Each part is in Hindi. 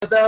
ज़्यादा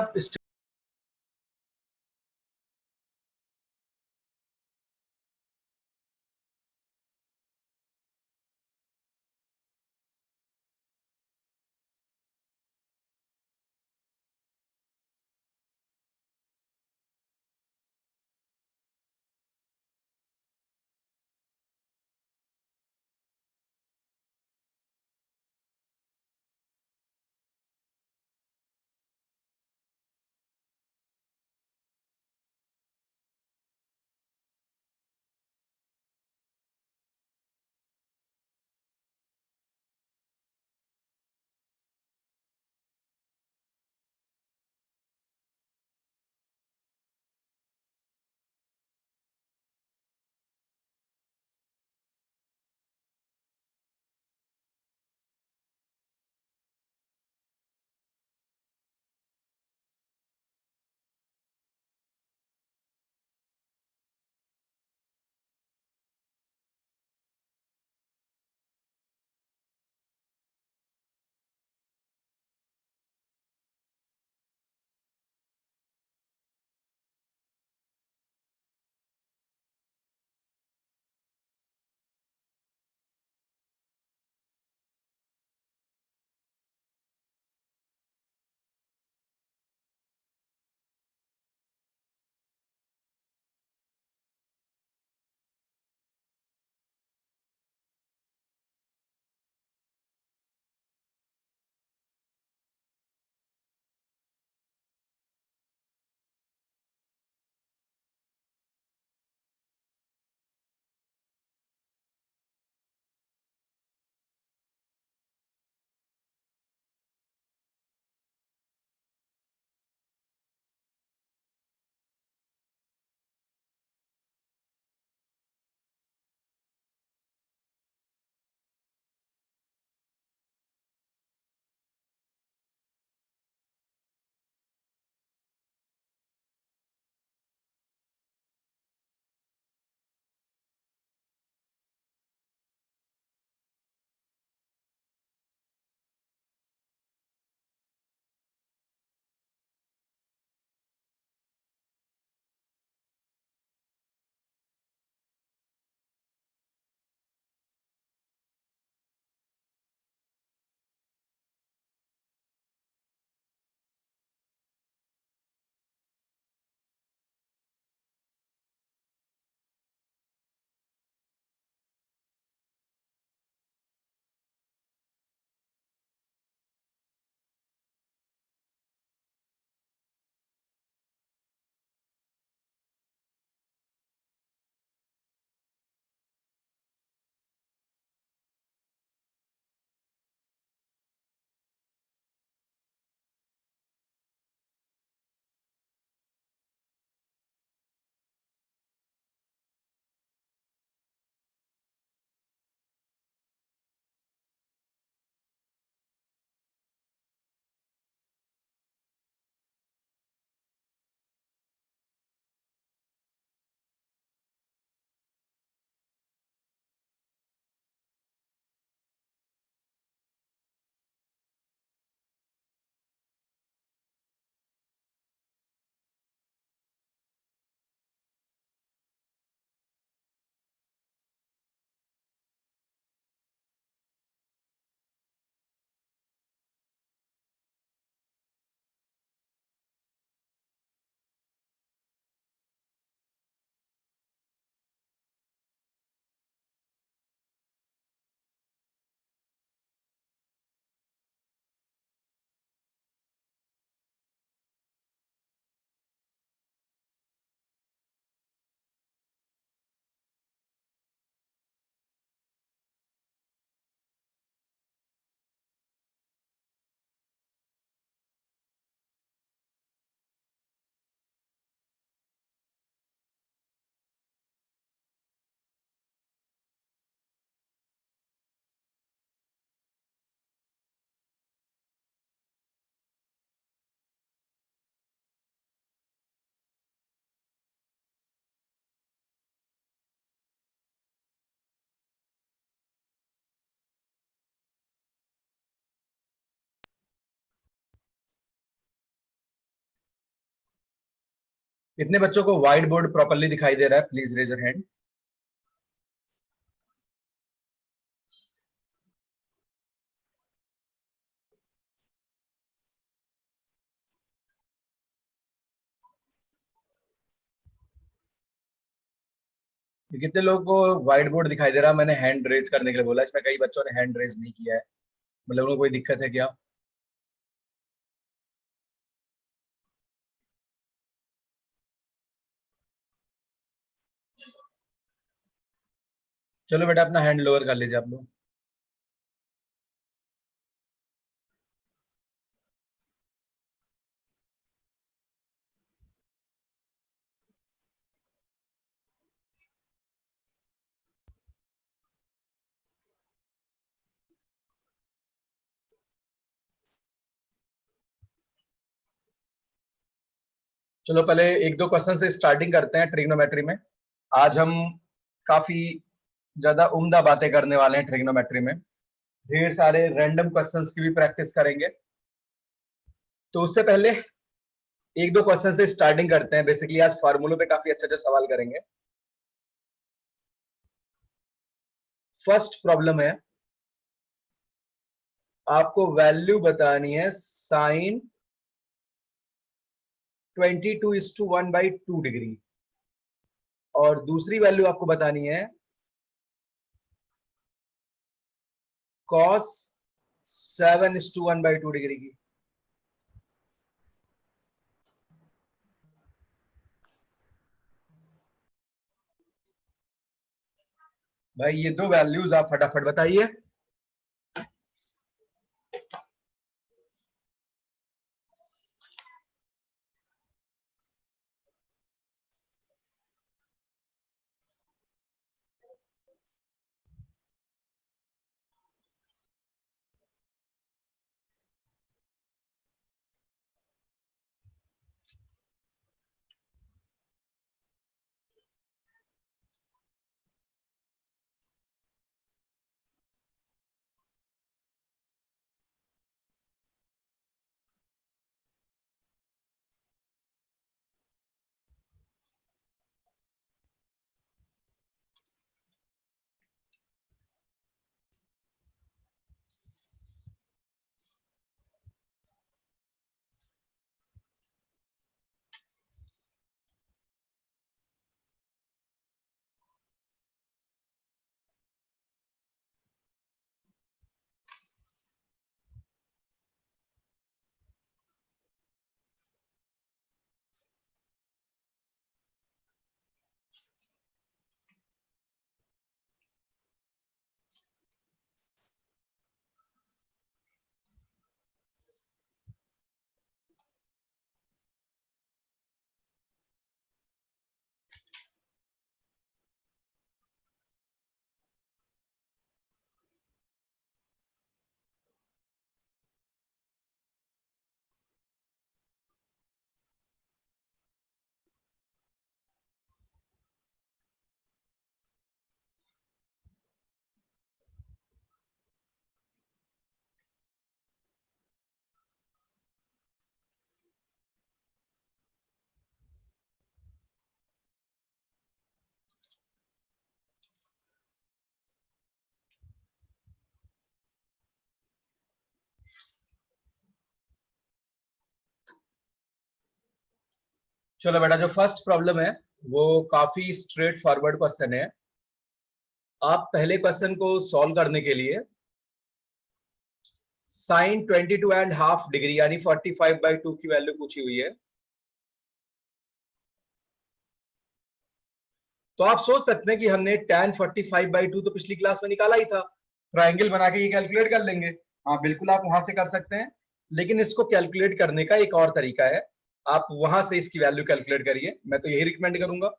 कितने बच्चों को व्हाइट बोर्ड प्रॉपर्ली दिखाई दे रहा है? Please raise your hand. कितने लोगों को व्हाइट बोर्ड दिखाई दे रहा है? मैंने हैंड रेज करने के लिए बोला, इसमें कई बच्चों ने हैंड रेज नहीं किया है, मतलब उनको कोई दिक्कत है क्या? चलो बेटा अपना हैंड लोअर कर लीजिए आप लोग। चलो पहले एक दो क्वेश्चन से स्टार्टिंग करते हैं ट्रिग्नोमेट्री में। आज हम काफी ज्यादा उम्दा बातें करने वाले हैं ट्रिग्नोमेट्री में। ढेर सारे रैंडम क्वेश्चंस की भी प्रैक्टिस करेंगे। तो उससे पहले एक दो क्वेश्चन से स्टार्टिंग करते हैं। बेसिकली आज फार्मूलों पे काफी अच्छे अच्छे सवाल करेंगे। फर्स्ट प्रॉब्लम है, आपको वैल्यू बतानी है साइन 22:1/2 डिग्री, और दूसरी वैल्यू आपको बतानी है कॉस 7:1/2 डिग्री की। भाई ये दो वैल्यूज आप फटाफट बताइए। चलो बेटा, जो फर्स्ट प्रॉब्लम है वो काफी स्ट्रेट फॉरवर्ड क्वेश्चन है। आप पहले क्वेश्चन को सॉल्व करने के लिए साइन 22.5 डिग्री यानी 45/2 की वैल्यू पूछी हुई है। तो आप सोच सकते हैं कि हमने tan 45/2 तो पिछली क्लास में निकाला ही था, ट्राइंगल बना के ये कैलकुलेट कर लेंगे। हाँ बिल्कुल, आप वहां से कर सकते हैं, लेकिन इसको कैलकुलेट करने का एक और तरीका है। आप वहां से इसकी वैल्यू कैलकुलेट करिए, मैं तो यही रिकमेंड करूंगा।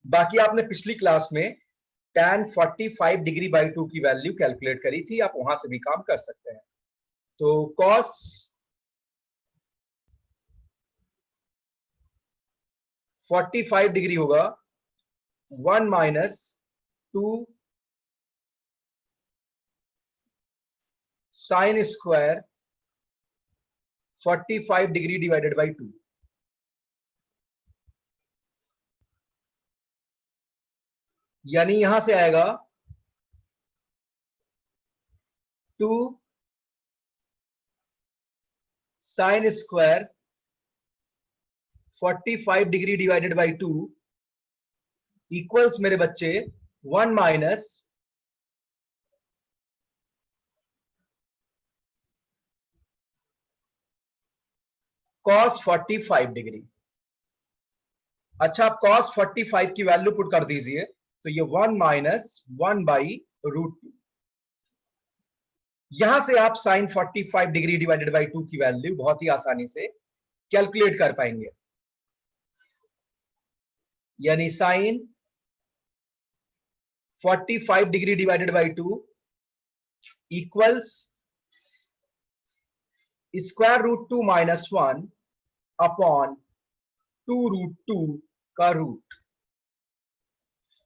बाकी आपने पिछली क्लास में tan 45°/2 की वैल्यू कैलकुलेट करी थी, आप वहां से भी काम कर सकते हैं। तो cos 45 डिग्री होगा 1 - 2 साइन स्क्वायर 45 डिग्री / 2। यानी यहां से आएगा 2 sine square 45 degree divided by 2 equals मेरे बच्चे 1 माइनस cos 45 डिग्री। अच्छा, आप cos 45 की वैल्यू पुट कर दीजिए, तो ये 1 माइनस 1 बाई √2। यहां से आप sin 45 डिग्री डिवाइडेड बाई 2 की वैल्यू बहुत ही आसानी से कैलकुलेट कर पाएंगे। यानी sin 45 degree divided by 2 equals square root 2 minus 1 upon 2√2 का रूट।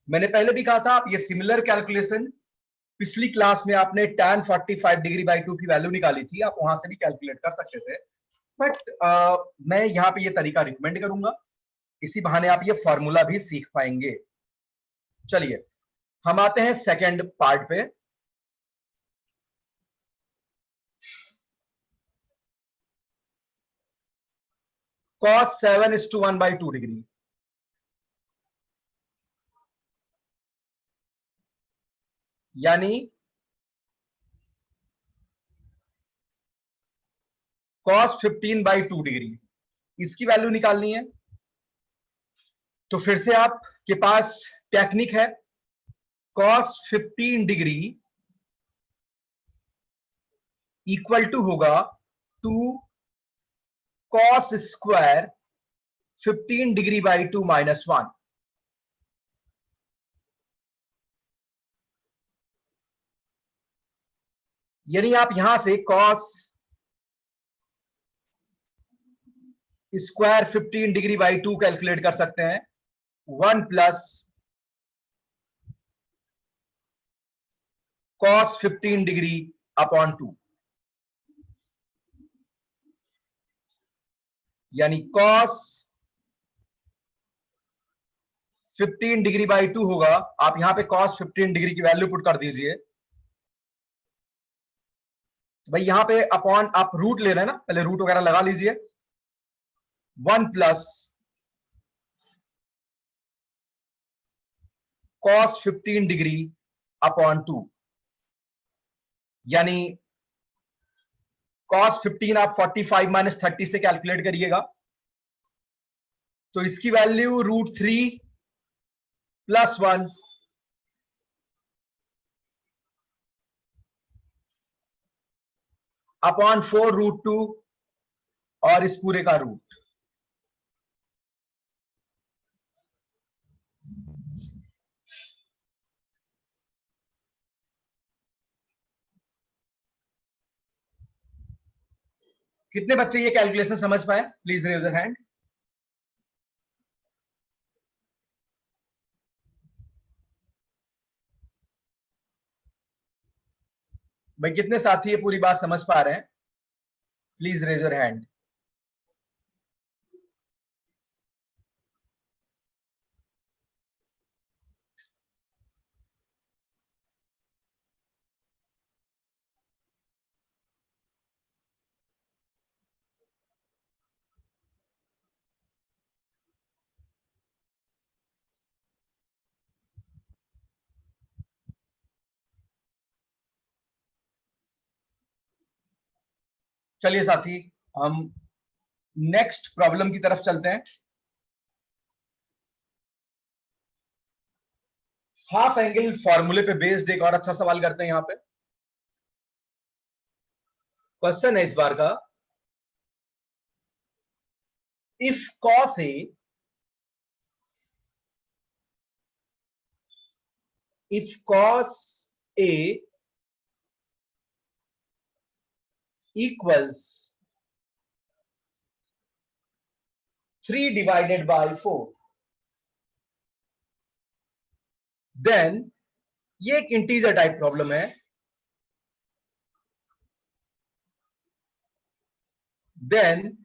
मैंने पहले भी कहा था, आप ये सिमिलर कैलकुलेशन पिछली क्लास में आपने tan 45 डिग्री बाई 2 की वैल्यू निकाली थी, आप वहां से भी कैलकुलेट कर सकते थे। बट मैं यहां पे ये तरीका रिकमेंड करूंगा, इसी बहाने आप ये फॉर्मूला भी सीख पाएंगे। चलिए हम आते हैं सेकंड पार्ट पे। cos 7:1 by 2 degree. यानी cos 15 बाई 2 डिग्री, इसकी वैल्यू निकालनी है। तो फिर से आपके पास टेक्निक है, cos 15 डिग्री इक्वल टू होगा 2 cos square 15 degree by 2 minus 1। यानी आप यहां से cos square 15 degree by 2 calculate कर सकते हैं, 1 प्लस cos 15 डिग्री अपॉन 2। यानी cos 15 डिग्री बाई 2 होगा, आप यहां पे cos 15 डिग्री की वैल्यू पुट कर दीजिए। तो भाई यहां पे अपॉन आप रूट ले रहे हैं ना, पहले रूट वगैरह लगा लीजिए। 1 प्लस cos 15 डिग्री अपॉन 2। यानी cos 15 आप 45 माइनस 30 से कैलकुलेट करिएगा, तो इसकी वैल्यू √3 प्लस 1 अपॉन 4√2 और इस पूरे का रूट। कितने बच्चे ये कैलकुलेशन समझ पाए? Please raise your hand. भाई कितने साथी ये पूरी बात समझ पा रहे हैं? Please raise your hand. चलिए साथी, हम नेक्स्ट प्रॉब्लम की तरफ चलते हैं। हाफ एंगल फॉर्मूले पे बेस्ड एक और अच्छा सवाल करते हैं। यहां पे क्वेश्चन है इस बार का, if cos a equals 3 divided by 4, then ये एक इंटीजर टाइप प्रॉब्लम है। Then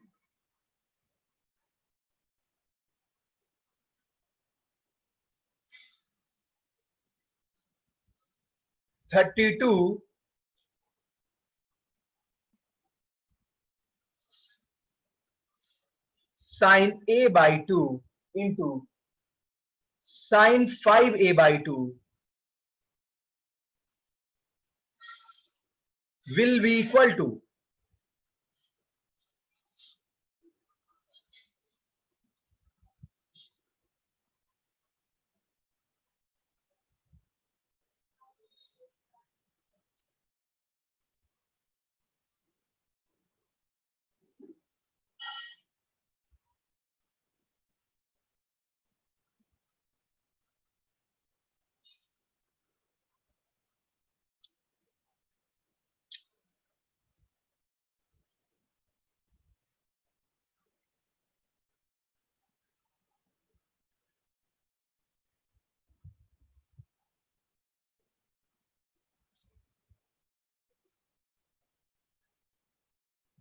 32 sin a by 2 into sin 5a by 2 will be equal to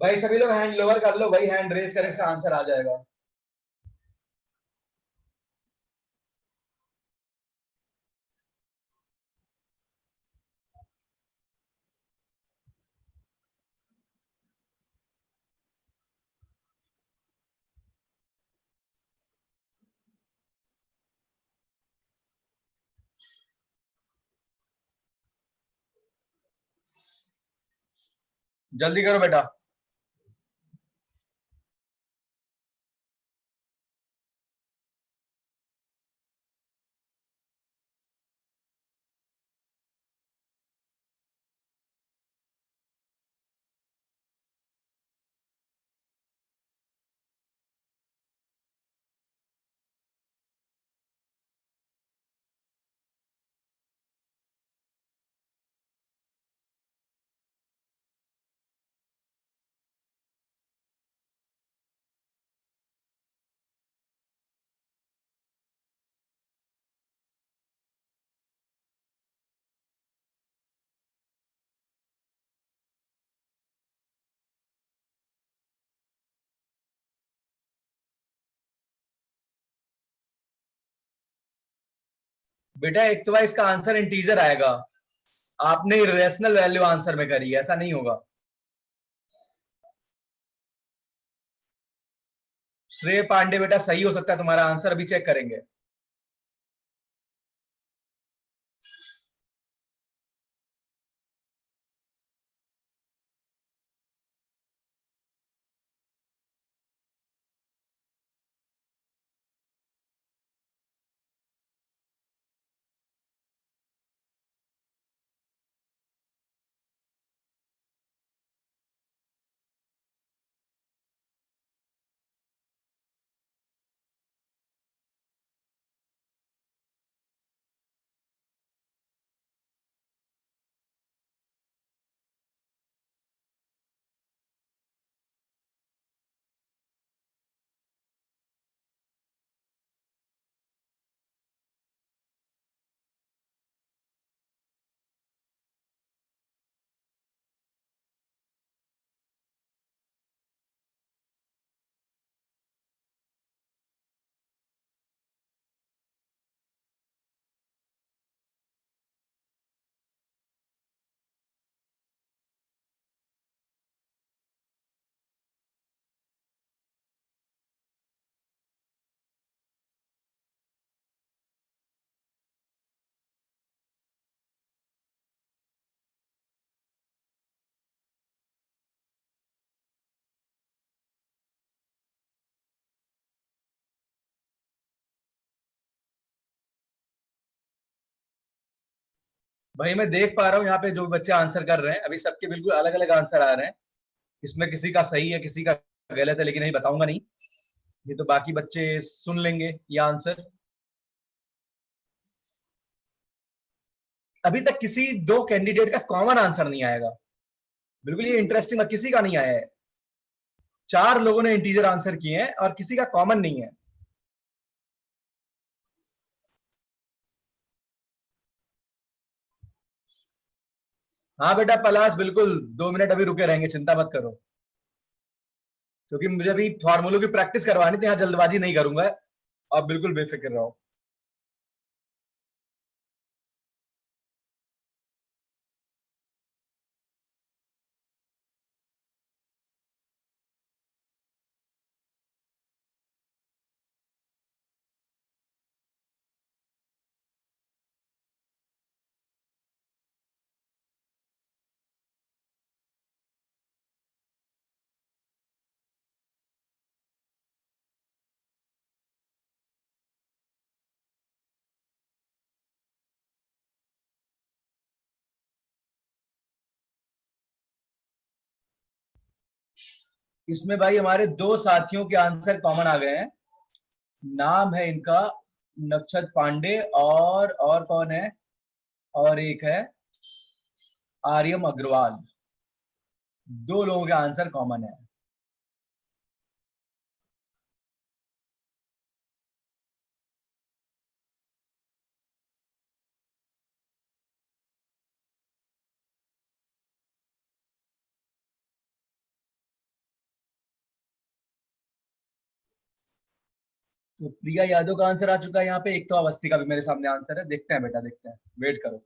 भाई सभी लोग हैंड लोअर कर लो भाई, हैंड रेज करें, इसका आंसर आ जाएगा। जल्दी करो बेटा। बेटा एक तो भाई इसका आंसर इंटीजर आएगा, आपने रेशनल वैल्यू आंसर में करी है, ऐसा नहीं होगा। श्रेय पांडे बेटा सही हो सकता है तुम्हारा आंसर, अभी चेक करेंगे। भाई मैं देख पा रहा हूँ यहाँ पे जो बच्चे आंसर कर रहे हैं, अभी सबके बिल्कुल अलग अलग आंसर आ रहे हैं। इसमें किसी का सही है, किसी का गलत है, लेकिन नहीं बताऊंगा नहीं, ये तो बाकी बच्चे सुन लेंगे ये आंसर। अभी तक किसी दो कैंडिडेट का कॉमन आंसर नहीं आएगा, बिल्कुल ये इंटरेस्टिंग, किसी का नहीं आया है। चार लोगों ने इंटीजर आंसर किए हैं और किसी का कॉमन नहीं है। हाँ बेटा पलाश, बिल्कुल 2 मिनट अभी रुके रहेंगे, चिंता मत करो, क्योंकि मुझे अभी फॉर्मूलों की प्रैक्टिस करवानी थी, यहाँ जल्दबाजी नहीं करूंगा, आप बिल्कुल बेफिक्र रहो। इसमें भाई हमारे दो साथियों के आंसर कॉमन आ गए हैं। नाम है इनका नक्षत पांडे और कौन है, और एक है आर्यम अग्रवाल। दो लोगों के आंसर कॉमन है। तो प्रिया यादव का आंसर आ चुका है यहाँ पे। एक तो अवस्थी का भी मेरे सामने आंसर है। देखते हैं बेटा, देखते हैं, वेट करो।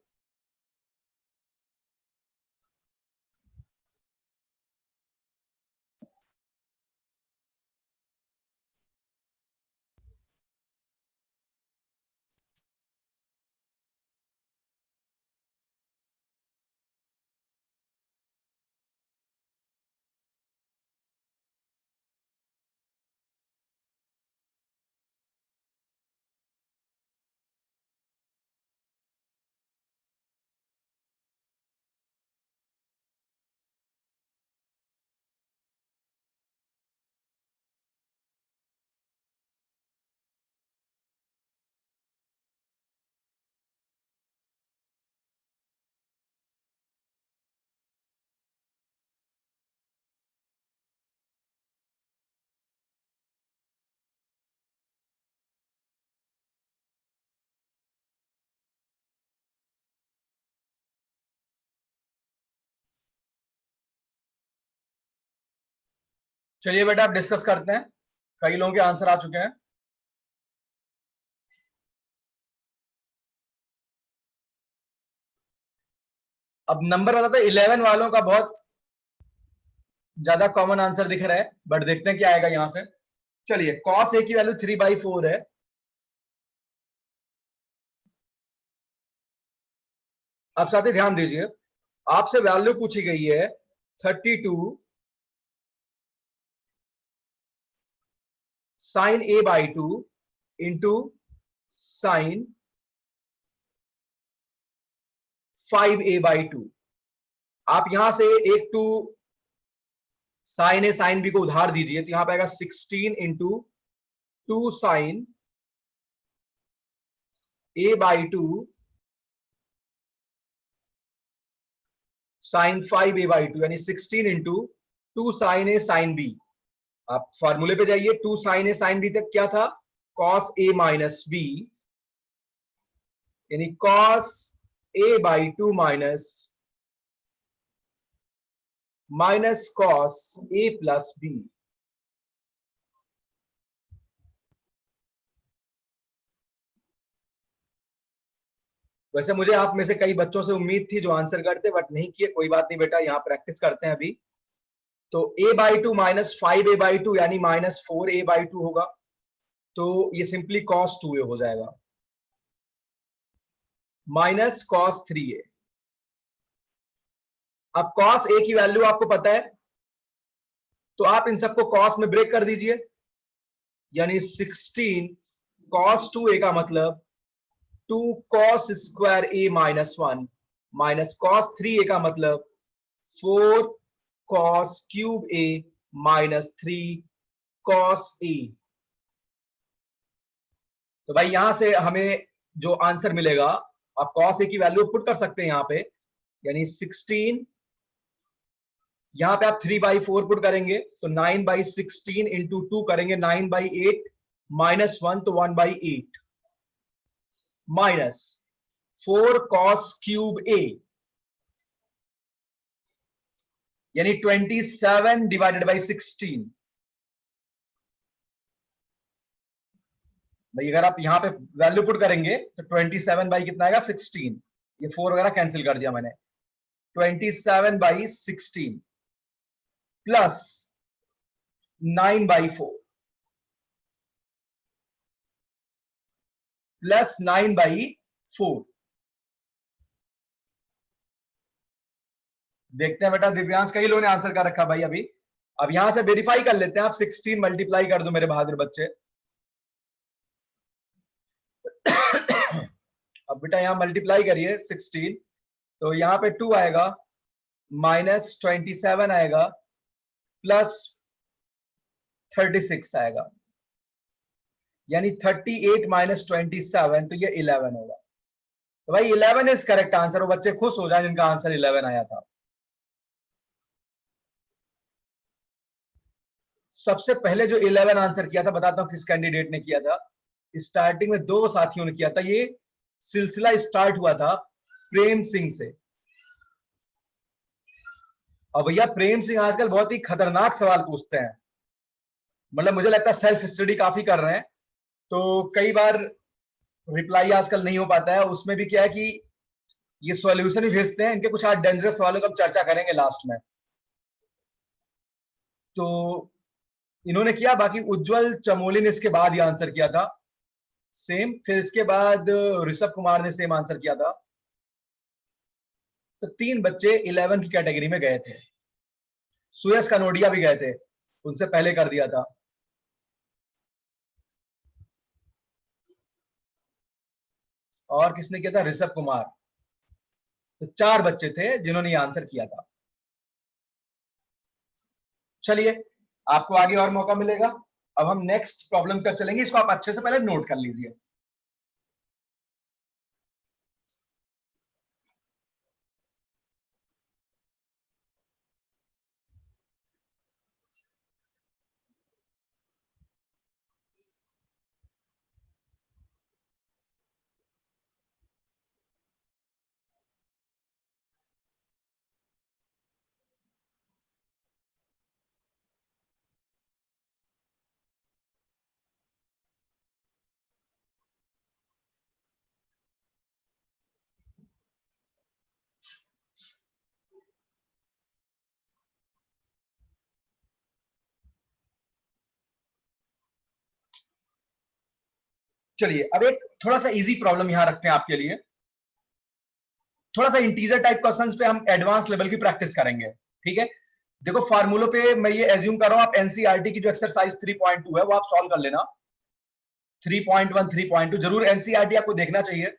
चलिए बेटा, आप डिस्कस करते हैं। कई लोगों के आंसर आ चुके हैं। अब नंबर बताता है 11 वालों का बहुत ज्यादा कॉमन आंसर दिख रहा है, बट देखते हैं क्या आएगा यहां से। चलिए, कॉस ए की वैल्यू 3/4 है। अब साथी ध्यान दीजिए, आपसे वैल्यू पूछी गई है 32 sign a/2 into sine 5a/2। आप यहां से एक two sine A sine B को उधार दीजिए, तो यहां पे आएगा 16 into 2 sign a/2 sign 5a/2, यानी 16 into 2 sign A sine B. आप फॉर्मूले पे जाइए। 2 साइन ए साइन बी तक क्या था, कॉस ए माइनस बी, यानी cos a/2 minus cos A plus B. वैसे मुझे आप में से कई बच्चों से उम्मीद थी जो आंसर करते, बट नहीं किए। कोई बात नहीं बेटा, यहाँ प्रैक्टिस करते हैं अभी। तो a/2 माइनस 5a/2 यानी माइनस 4a/2 होगा। तो ये सिंपली cos 2a हो जाएगा, माइनस cos 3a। अब cos a की वैल्यू आपको पता है, तो आप इन सबको cos में ब्रेक कर दीजिए, यानी 16 cos 2a का मतलब 2 cos square a minus 1 minus cos 3a का मतलब 4 cos cube a minus 3 cos a। तो भाई यहां से हमें जो आंसर मिलेगा, आप cos a की वैल्यू पुट कर सकते हैं यहां पे, यानी 16, यहां पे आप 3/4 पुट करेंगे तो 9/16 इंटू 2 करेंगे 9/8 माइनस 1 तो 1/8 माइनस 4 cos क्यूब a, यानी 27 डिवाइडेड बाई 16। भाई अगर आप यहां पे वैल्यू पुट करेंगे तो 27 बाई कितना आएगा 16, ये 4 वगैरह कैंसिल कर दिया मैंने। 27/16 प्लस 9/4 प्लस 9/4। देखते हैं बेटा, दिव्यांश कई लोगों ने आंसर कर रखा भाई अभी। अब यहां से वेरीफाई कर लेते हैं। आप 16 मल्टीप्लाई कर दो मेरे बहादुर बच्चे। अब बेटा यहां मल्टीप्लाई करिए 16, तो यहां पे 2 आएगा, माइनस 27 आएगा, प्लस 36 आएगा, यानी 38 माइनस 27, तो ये 11 होगा। तो भाई 11 इज करेक्ट आंसर। वो बच्चे खुश हो जाए जिनका आंसर 11 आया था। सबसे पहले जो 11 आंसर किया था, बताता हूं किस कैंडिडेट ने किया था। स्टार्टिंग में दो साथियों ने किया था। ये सिलसिला स्टार्ट हुआ था प्रेम सिंह से। और भैया प्रेम सिंह आजकल बहुत ही खतरनाक सवाल पूछते हैं, मतलब मुझे लगता है सेल्फ स्टडी काफी कर रहे हैं, तो कई बार रिप्लाई आजकल नहीं हो पाता है। उसमें भी क्या है कि ये सॉल्यूशन ही भेजते हैं। इनके कुछ आज डेंजरस सवालों का हम चर्चा करेंगे लास्ट में। तो इन्होंने किया, बाकी उज्जवल चमोली ने इसके बाद ही आंसर किया था सेम। फिर इसके बाद ऋषभ कुमार ने सेम आंसर किया था। तो तीन बच्चे 11 की कैटेगरी में गए थे। सुयस कनोडिया भी गए थे, उनसे पहले कर दिया था। और किसने किया था? ऋषभ कुमार। तो चार बच्चे थे जिन्होंने ये आंसर किया था। चलिए, आपको आगे और मौका मिलेगा। अब हम नेक्स्ट प्रॉब्लम तक चलेंगे, इसको आप अच्छे से पहले नोट कर लीजिए। चलिए, अब एक थोड़ा सा इजी प्रॉब्लम यहां रखते हैं आपके लिए। थोड़ा सा इंटीजर टाइप क्वेश्चंस पे हम एडवांस लेवल की प्रैक्टिस करेंगे, ठीक है? देखो, फार्मूलों पे मैं ये एज्यूम कर रहा हूं, आप एनसीईआरटी की जो एक्सरसाइज 3.2 है वो आप सॉल्व कर लेना। 3.1 3.2 जरूर एनसीईआरटी आपको देखना चाहिए।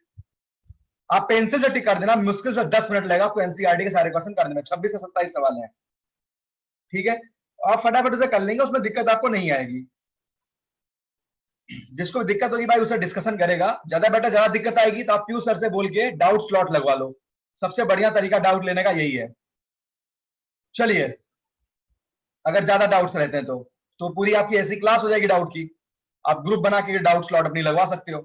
आप पेंसिल से टिक कर देना, मुश्किल से 10 मिनट लगेगा आपको एनसीईआरटी के सारे क्वेश्चन करने में। 26 से 27 सवाल हैं, ठीक है? आप फटाफट उसे कर लेंगे, उसमें दिक्कत आपको नहीं आएगी। जिसको भी दिक्कत होगी भाई उससे डिस्कशन करेगा। ज्यादा बेटा, ज्यादा दिक्कत आएगी तो आप पीयूष सर से बोल के डाउट स्लॉट लगवा लो। सबसे बढ़िया तरीका डाउट लेने का यही है। चलिए, अगर ज्यादा डाउट्स रहते हैं तो पूरी आपकी ऐसी क्लास हो जाएगी डाउट की। आप ग्रुप बना के डाउट स्लॉट अपनी लगवा सकते हो।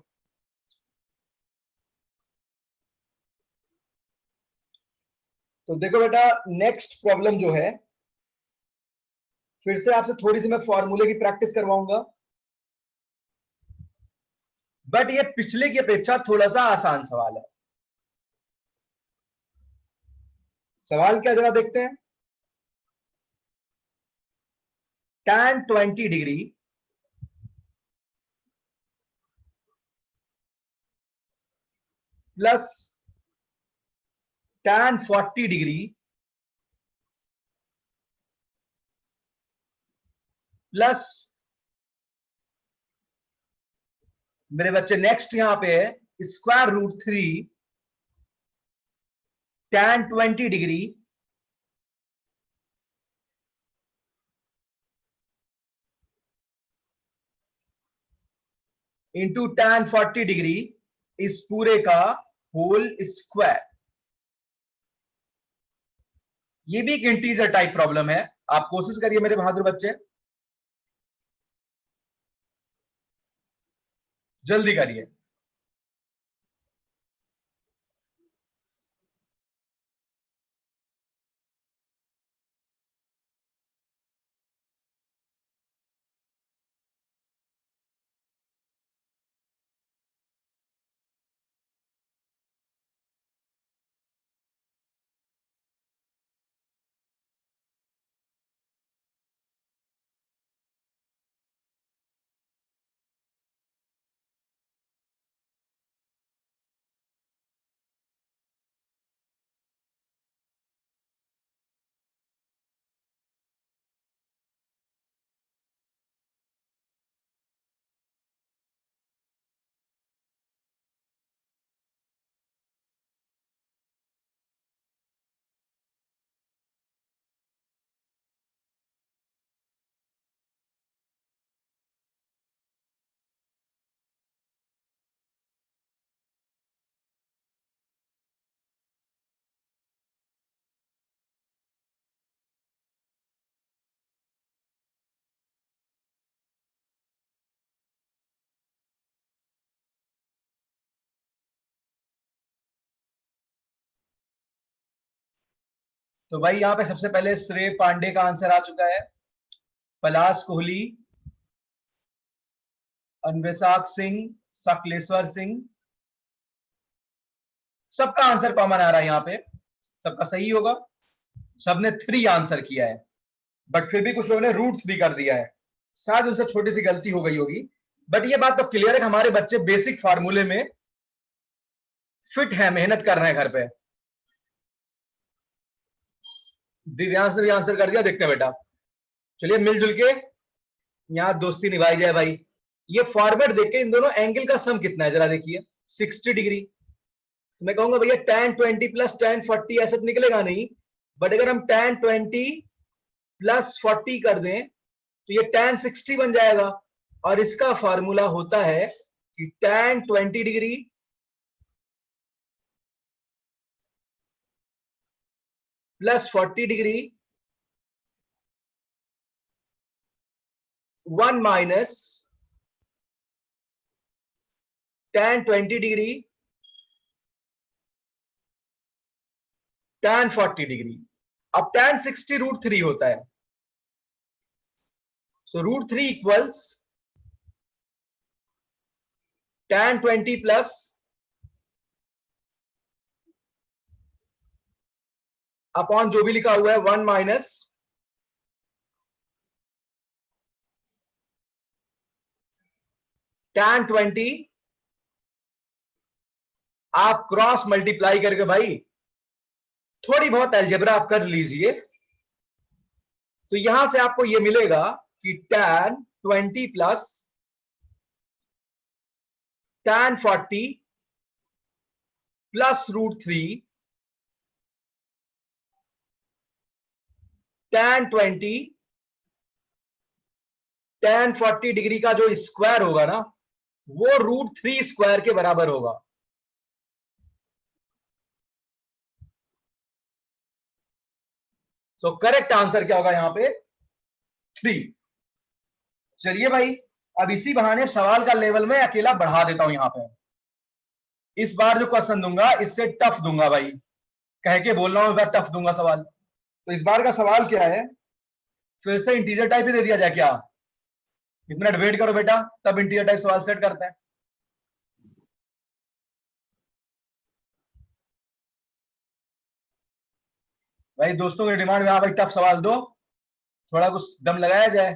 तो देखो बेटा, नेक्स्ट प्रॉब्लम जो है, फिर से आपसे थोड़ी सी मैं फॉर्मूले की प्रैक्टिस करवाऊंगा, बट ये पिछले की अपेक्षा थोड़ा सा आसान सवाल है। सवाल क्या, जरा देखते हैं। tan 20 degree plus tan 40 degree plus, मेरे बच्चे नेक्स्ट यहां पे है, √3 tan 20 degree into tan 40 degree, इस पूरे का होल स्क्वायर। ये भी एक इंटीजर टाइप प्रॉब्लम है। आप कोशिश करिए मेरे बहादुर बच्चे, जल्दी करिए। तो भाई यहां पे सबसे पहले श्रेय पांडे का आंसर आ चुका है, पलाश कोहली, अन्वेषाक सिंह, सकलेश्वर सिंह, सबका आंसर कॉमन आ रहा है यहाँ पे, सबका सही होगा, सबने 3 आंसर किया है, बट फिर भी कुछ लोगों ने रूट्स भी कर दिया है, शायद उनसे छोटी सी गलती हो गई होगी, बट ये बात तो क्लियर है कि हमारे बच्चे बेसिक फार्मूले में फिट है, मेहनत कर रहे हैं घर पे। दिव्यांश ने भी आंसर कर दिया, देखते हैं बेटा। चलिए मिलजुल के यहां दोस्ती निभाई जाए भाई। ये फॉरवर्ड देख के इन दोनों एंगल का सम कितना है जरा देखिए, 60 डिग्री। तो मैं कहूंगा भैया tan 20 प्लस tan 40 ऐसा तो निकलेगा नहीं, बट अगर हम tan 20 प्लस 40 कर दें तो ये tan 60 बन जाएगा, और इसका फॉर्मूला होता है कि tan 20 degree plus 40 degree 1 minus tan 20 degree tan 40 degree. अब tan 60 √3 होता है, सो √3 इक्वल्स tan 20 प्लस अपॉन जो भी लिखा हुआ है 1 माइनस tan 20, आप क्रॉस मल्टीप्लाई करके भाई थोड़ी बहुत अलजेब्रा आप कर लीजिए, तो यहां से आपको यह मिलेगा कि tan 20 plus tan 40 plus √3 tan 20 tan 40 degree का जो स्क्वायर होगा ना, वो √3 स्क्वायर के बराबर होगा। सो करेक्ट आंसर क्या होगा यहां पे? 3। चलिए भाई, अब इसी बहाने सवाल का लेवल में अकेला बढ़ा देता हूं यहां पे। इस बार जो क्वेश्चन दूंगा इससे टफ दूंगा भाई, कह के बोल रहा हूं, इस बार टफ दूंगा सवाल। तो इस बार का सवाल क्या है, फिर से इंटीजर टाइप ही दे दिया जाए क्या? एक मिनट वेट करो बेटा, तब इंटीजर टाइप सवाल सेट करते हैं। भाई दोस्तों की डिमांड में, हाँ भाई टफ सवाल दो, थोड़ा कुछ दम लगाया जाए।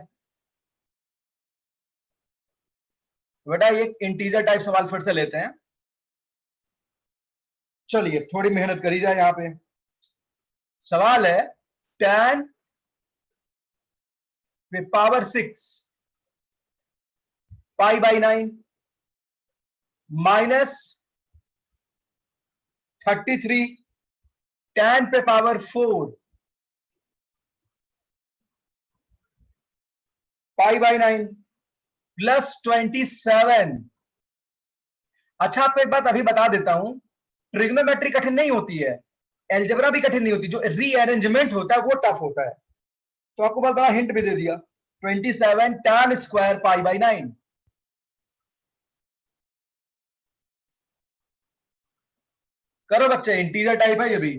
बेटा ये इंटीजर टाइप सवाल फिर से लेते हैं, चलिए थोड़ी मेहनत करी जाए यहां पे। सवाल है tan पे पावर 6 π/9 माइनस 33 tan पे पावर 4 π/9 प्लस 27। अच्छा आपको एक बात अभी बता देता हूं, ट्रिग्नोमेट्री कठिन नहीं होती है, एलजेब्रा भी कठिन नहीं होती, जो रीअरेंजमेंट होता है वो टफ होता है। तो आपको बड़ा हिंट भी दे दिया, 27 tan स्क्वायर π/9। करो बच्चे, इंटीजर टाइप है ये भी।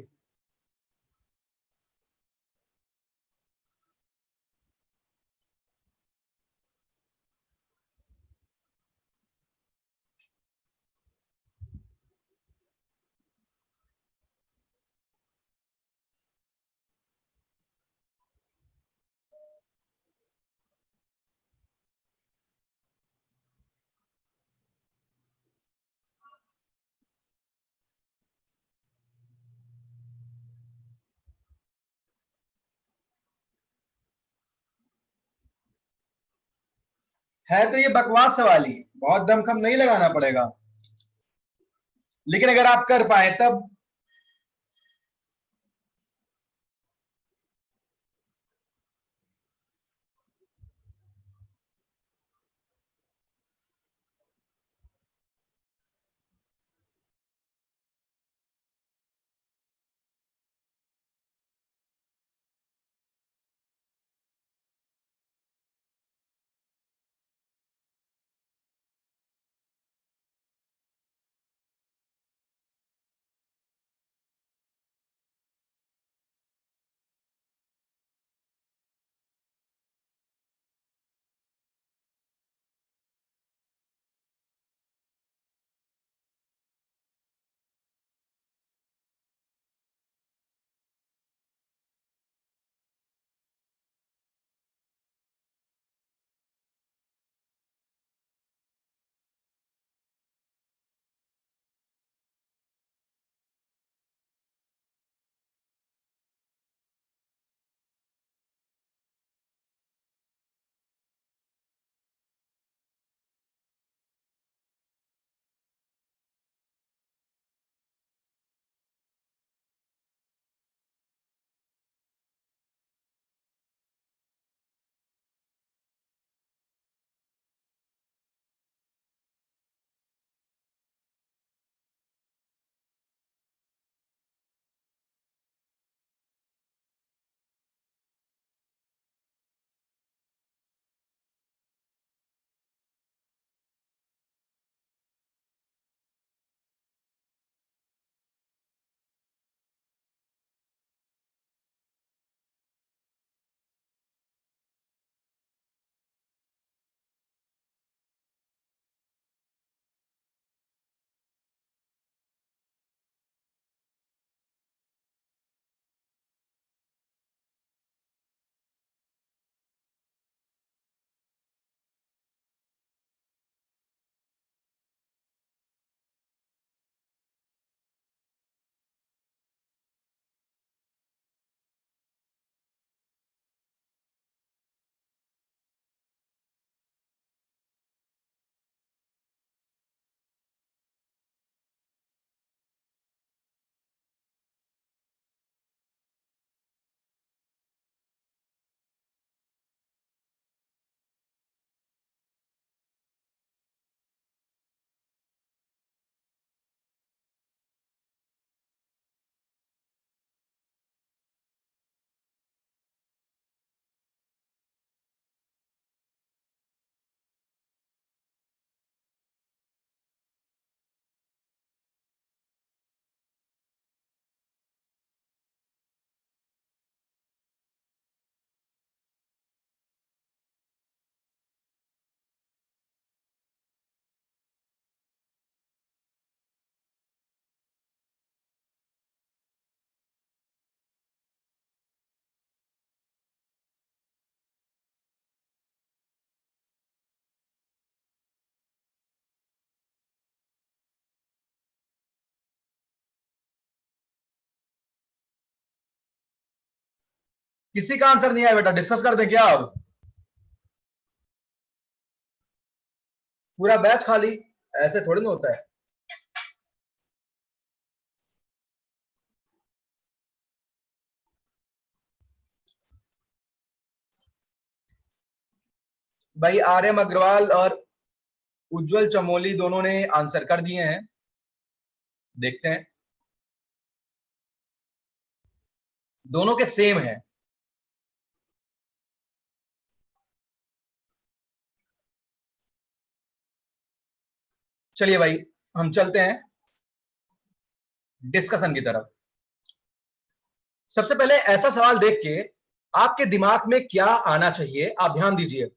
है तो ये बकवास सवाल ही, बहुत दमखम नहीं लगाना पड़ेगा, लेकिन अगर आप कर पाए तब। किसी का आंसर नहीं आया बेटा, डिस्कस कर दें क्या अब? पूरा बैच खाली, ऐसे थोड़ी ना होता है। भाई आर्यम अग्रवाल और उज्जवल चमोली दोनों ने आंसर कर दिए हैं, देखते हैं। दोनों के सेम है। चलिए भाई हम चलते हैं डिस्कशन की तरफ। सबसे पहले ऐसा सवाल देख के आपके दिमाग में क्या आना चाहिए, आप ध्यान दीजिए।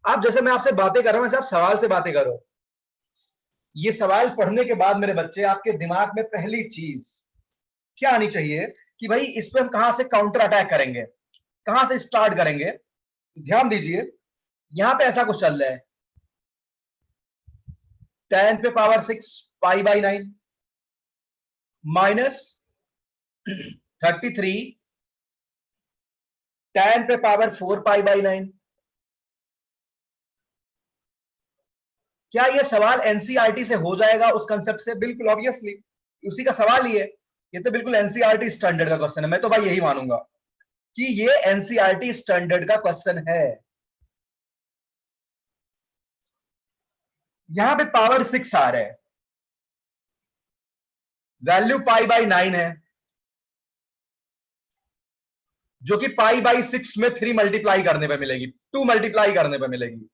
आप जैसे मैं आपसे बातें कर रहा हूं, वैसे आप सवाल से बातें करो। ये सवाल पढ़ने के बाद मेरे बच्चे आपके दिमाग में पहली चीज क्या आनी चाहिए कि भाई इस पे हम कहां से काउंटर अटैक करेंगे, कहां से स्टार्ट करेंगे। ध्यान दीजिए, यहां पे ऐसा कुछ चल रहा है, 10 पे पावर 6 पाई बाई 9 माइनस 33 10 पे पावर 4 पाई बाई 9। क्या ये सवाल एनसीईआरटी से हो जाएगा उस कंसेप्ट से? बिल्कुल ऑब्वियसली, उसी का सवाल ही है। ये तो बिल्कुल एनसीईआरटी स्टैंडर्ड का क्वेश्चन है, मैं तो भाई यही मानूंगा कि ये एनसीईआरटी स्टैंडर्ड का क्वेश्चन है। यहां पे पावर 6 आ रहा है, वैल्यू पाई बाई 9 है, जो कि पाई बाई 6 में 3 मल्टीप्लाई करने पे मिलेगी, 2 मल्टीप्लाई करने पे मिलेगी।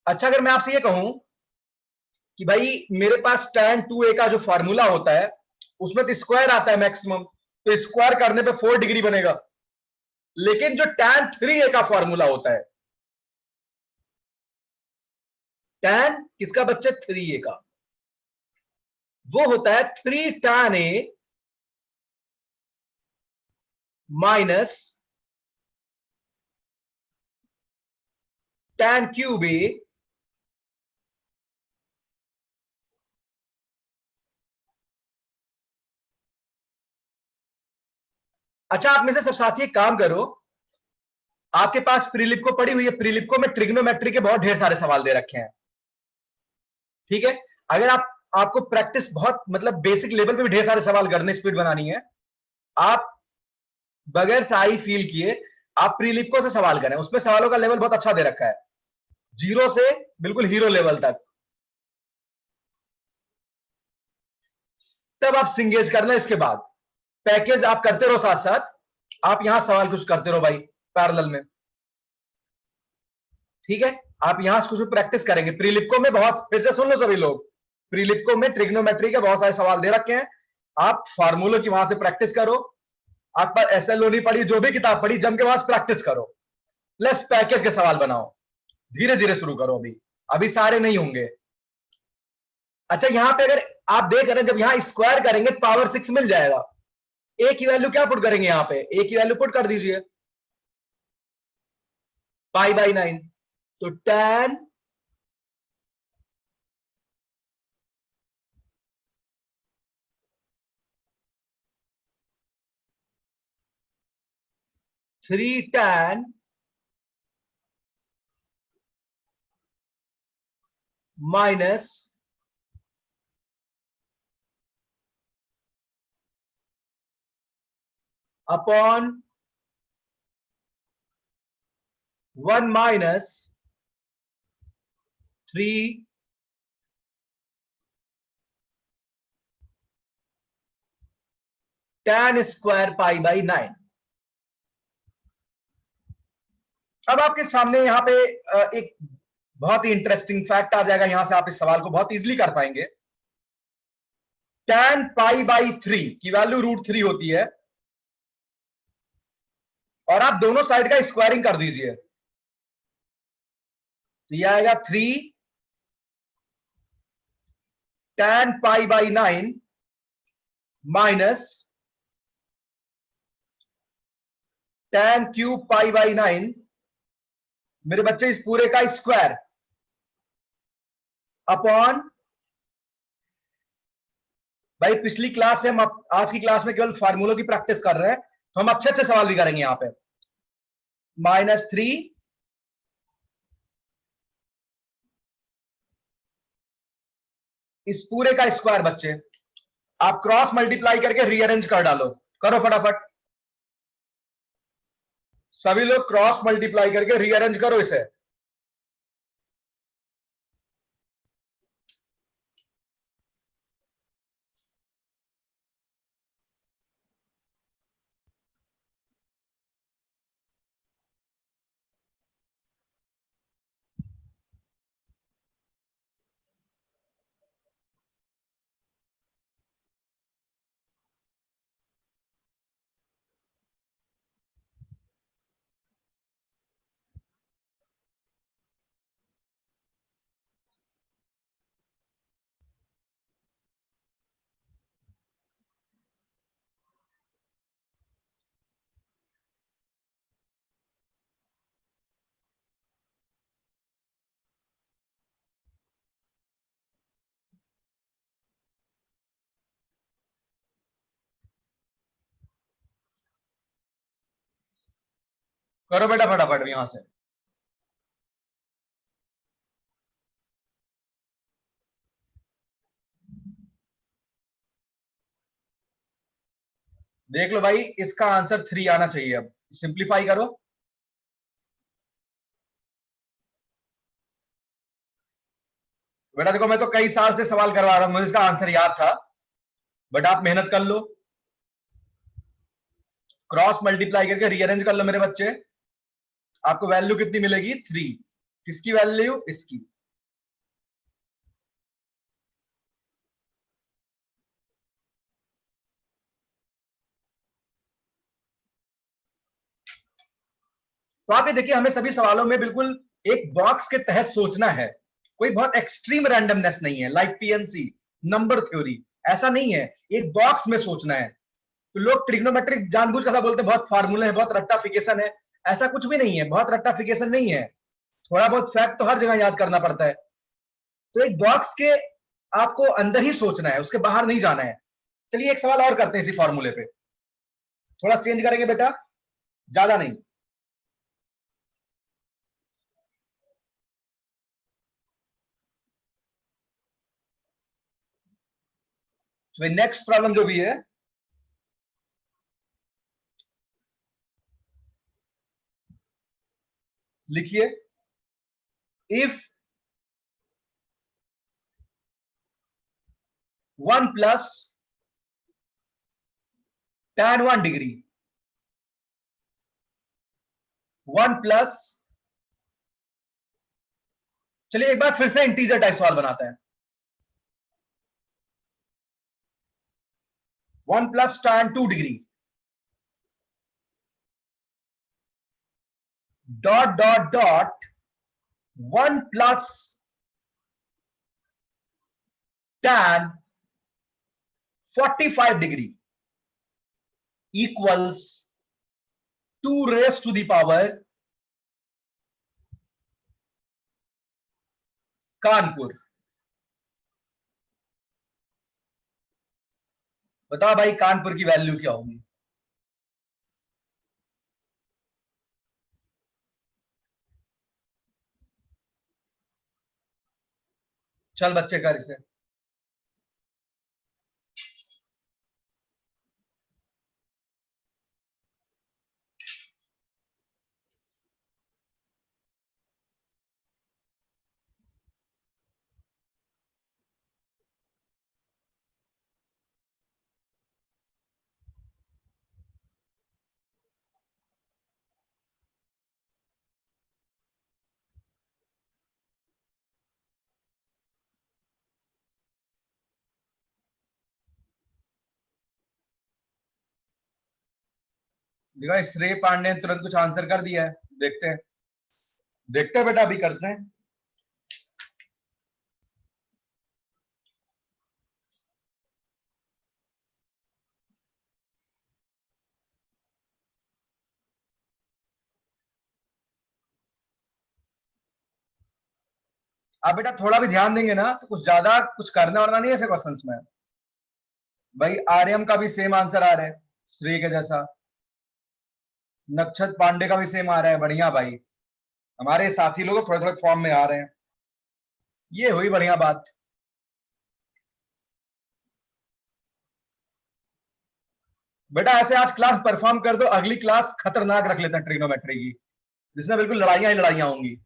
अच्छा, अगर मैं आपसे ये कहूं कि भाई मेरे पास tan 2a का जो फार्मूला होता है उसमें तो स्क्वायर आता है मैक्सिमम, तो स्क्वायर करने पे 4 डिग्री बनेगा। लेकिन जो tan 3a का फार्मूला होता है, tan किसका बच्चे? 3a का, वो होता है 3 tan a minus tan cube a अच्छा, आप में से सब साथी एक काम करो, आपके पास प्रीलिप को पड़ी हुई है, प्रीलिप को में ट्रिग्नोमेट्री के बहुत ढेर सारे सवाल दे रखे हैं, ठीक है। अगर आपको प्रैक्टिस बहुत मतलब बेसिक लेवल पे भी ढेर सारे सवाल करने, स्पीड बनानी है, आप बगैर साई फील किए आप प्रीलिप्को से सवाल करें, उसमें सवालों का लेवल बहुत अच्छा दे रखा है, 0 से बिल्कुल हीरो लेवल तक। तब आप सिंगेज करना, इसके बाद पैकेज आप करते रहो साथ साथ, आप यहां सवाल कुछ करते रहो भाई पैरेलल में, ठीक है। आप यहां से कुछ प्रैक्टिस करेंगे। प्रीलिप्को में बहुत, फिर से सुन लो सभी लोग, प्रीलिप्को में ट्रिग्नोमेट्री के बहुत सारे सवाल दे रखे हैं, आप फार्मूलों की वहां से प्रैक्टिस करो। आप पर एसएलओ नहीं पढ़ी, जो भी किताब पढ़ी, जम के वहां से प्रैक्टिस करो, प्लस पैकेज के सवाल बनाओ। धीरे धीरे शुरू करो, अभी अभी सारे नहीं होंगे। अच्छा, यहां पे अगर आप देख रहे हैं, जब यहां स्क्वायर करेंगे पावर 6 मिल जाएगा। ए की वैल्यू क्या पुट करेंगे? यहां पे ए की वैल्यू पुट कर दीजिए, पाई बाई 9, तो tan 3 tan minus upon 1 minus 3 tan square pi by 9। अब आपके सामने यहां पे एक बहुत ही इंटरेस्टिंग फैक्ट आ जाएगा, यहां से आप इस सवाल को बहुत इजीली कर पाएंगे। tan पाई बाई 3 की वैल्यू √3 होती है, और आप दोनों साइड का स्क्वायरिंग कर दीजिए, तो यह आएगा 3 tan pi by 9 minus tan cube pi by 9, मेरे बच्चे इस पूरे का स्क्वायर अपॉन भाई पिछली क्लास से हम आज की क्लास में केवल फार्मूलों की प्रैक्टिस कर रहे हैं, तो हम अच्छे अच्छे सवाल भी करेंगे यहां पे। -3 इस पूरे का स्क्वायर बच्चे, आप क्रॉस मल्टीप्लाई करके रीअरेंज कर डालो, करो फटाफट सभी लोग, क्रॉस मल्टीप्लाई करके रीअरेंज करो इसे। करो बेटा फटाफट यहां से। देख लो भाई, इसका आंसर 3 आना चाहिए। अब सिंप्लीफाई करो। बेटा देखो, मैं तो कई साल से सवाल करवा रहा हूं, मुझे इसका आंसर याद था, बट आप मेहनत कर लो, क्रॉस मल्टीप्लाई करके रीअरेंज कर लो मेरे बच्चे। आपको वैल्यू कितनी मिलेगी? 3। किसकी वैल्यू? इसकी। तो आप ये देखिए, हमें सभी सवालों में बिल्कुल एक बॉक्स के तहत सोचना है, कोई बहुत एक्सट्रीम रैंडमनेस नहीं है, लाइक पीएनसी, नंबर थ्योरी, ऐसा नहीं है, एक बॉक्स में सोचना है। तो लोग ट्रिग्नोमेट्रिक जानबूझ कर बोलते हैं बहुत फार्मूले है, बहुत रट्टाफिकेशन है। ऐसा कुछ भी नहीं है, बहुत रट्टाफिकेशन नहीं है, थोड़ा बहुत फैक्ट तो हर जगह याद करना पड़ता है। तो एक बॉक्स के आपको अंदर ही सोचना है, उसके बाहर नहीं जाना है। चलिए एक सवाल और करते हैं इसी फॉर्मूले पे, थोड़ा चेंज करेंगे बेटा, ज्यादा नहीं। तो नेक्स्ट प्रॉब्लम जो भी है, लिखिए। If 1 plus tan 1 degree, 1 plus, चलिए एक बार फिर से इंटीजर टाइप सवाल बनाते हैं। 1 plus tan 2 degree dot dot dot 1 plus tan 45 degree equals 2 raise to the power Kanpur. बताओ भाई कानपुर की वैल्यू क्या होगी? चल बच्चे कर इसे। देखो श्रेय पांडे ने तुरंत कुछ आंसर कर दिया है, देखते हैं, देखते हैं बेटा, अभी करते हैं। आप बेटा थोड़ा भी ध्यान देंगे ना तो कुछ ज्यादा कुछ करना वरना नहीं ऐसे क्वेश्चंस में। भाई आर्यम का भी सेम आंसर आ रहा है, श्री के जैसा। नक्षत पांडे का भी सेम आ रहा है, बढ़िया भाई। हमारे साथी लोग थोड़े थोड़े फॉर्म में आ रहे हैं, ये हुई बढ़िया बात। बेटा ऐसे आज क्लास परफॉर्म कर दो, अगली क्लास खतरनाक रख लेते हैं ट्रिग्नोमेट्री की, जिसमें बिल्कुल लड़ाइयां ही लड़ाइयां होंगी।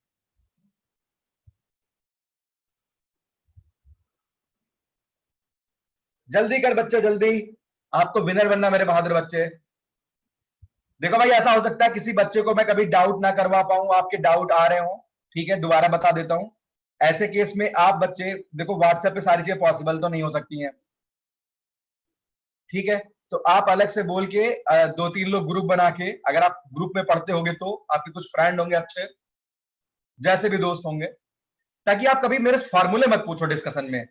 जल्दी कर बच्चे जल्दी, आपको विनर बनना मेरे बहादुर बच्चे। देखो भाई ऐसा हो सकता है किसी बच्चे को मैं कभी डाउट ना करवा पाऊं, आपके डाउट आ रहे हो, ठीक है, दोबारा बता देता हूं। ऐसे केस में आप बच्चे देखो, व्हाट्सएप पे सारी चीजें पॉसिबल तो नहीं हो सकती हैं, ठीक है, तो आप अलग से बोल के दो तीन लोग ग्रुप बना के, अगर आप ग्रुप में पढ़ते होंगे तो आपके कुछ फ्रेंड होंगे अच्छे, जैसे भी दोस्त होंगे, ताकि आप कभी मेरे फॉर्मूले मत पूछो डिस्कशन में।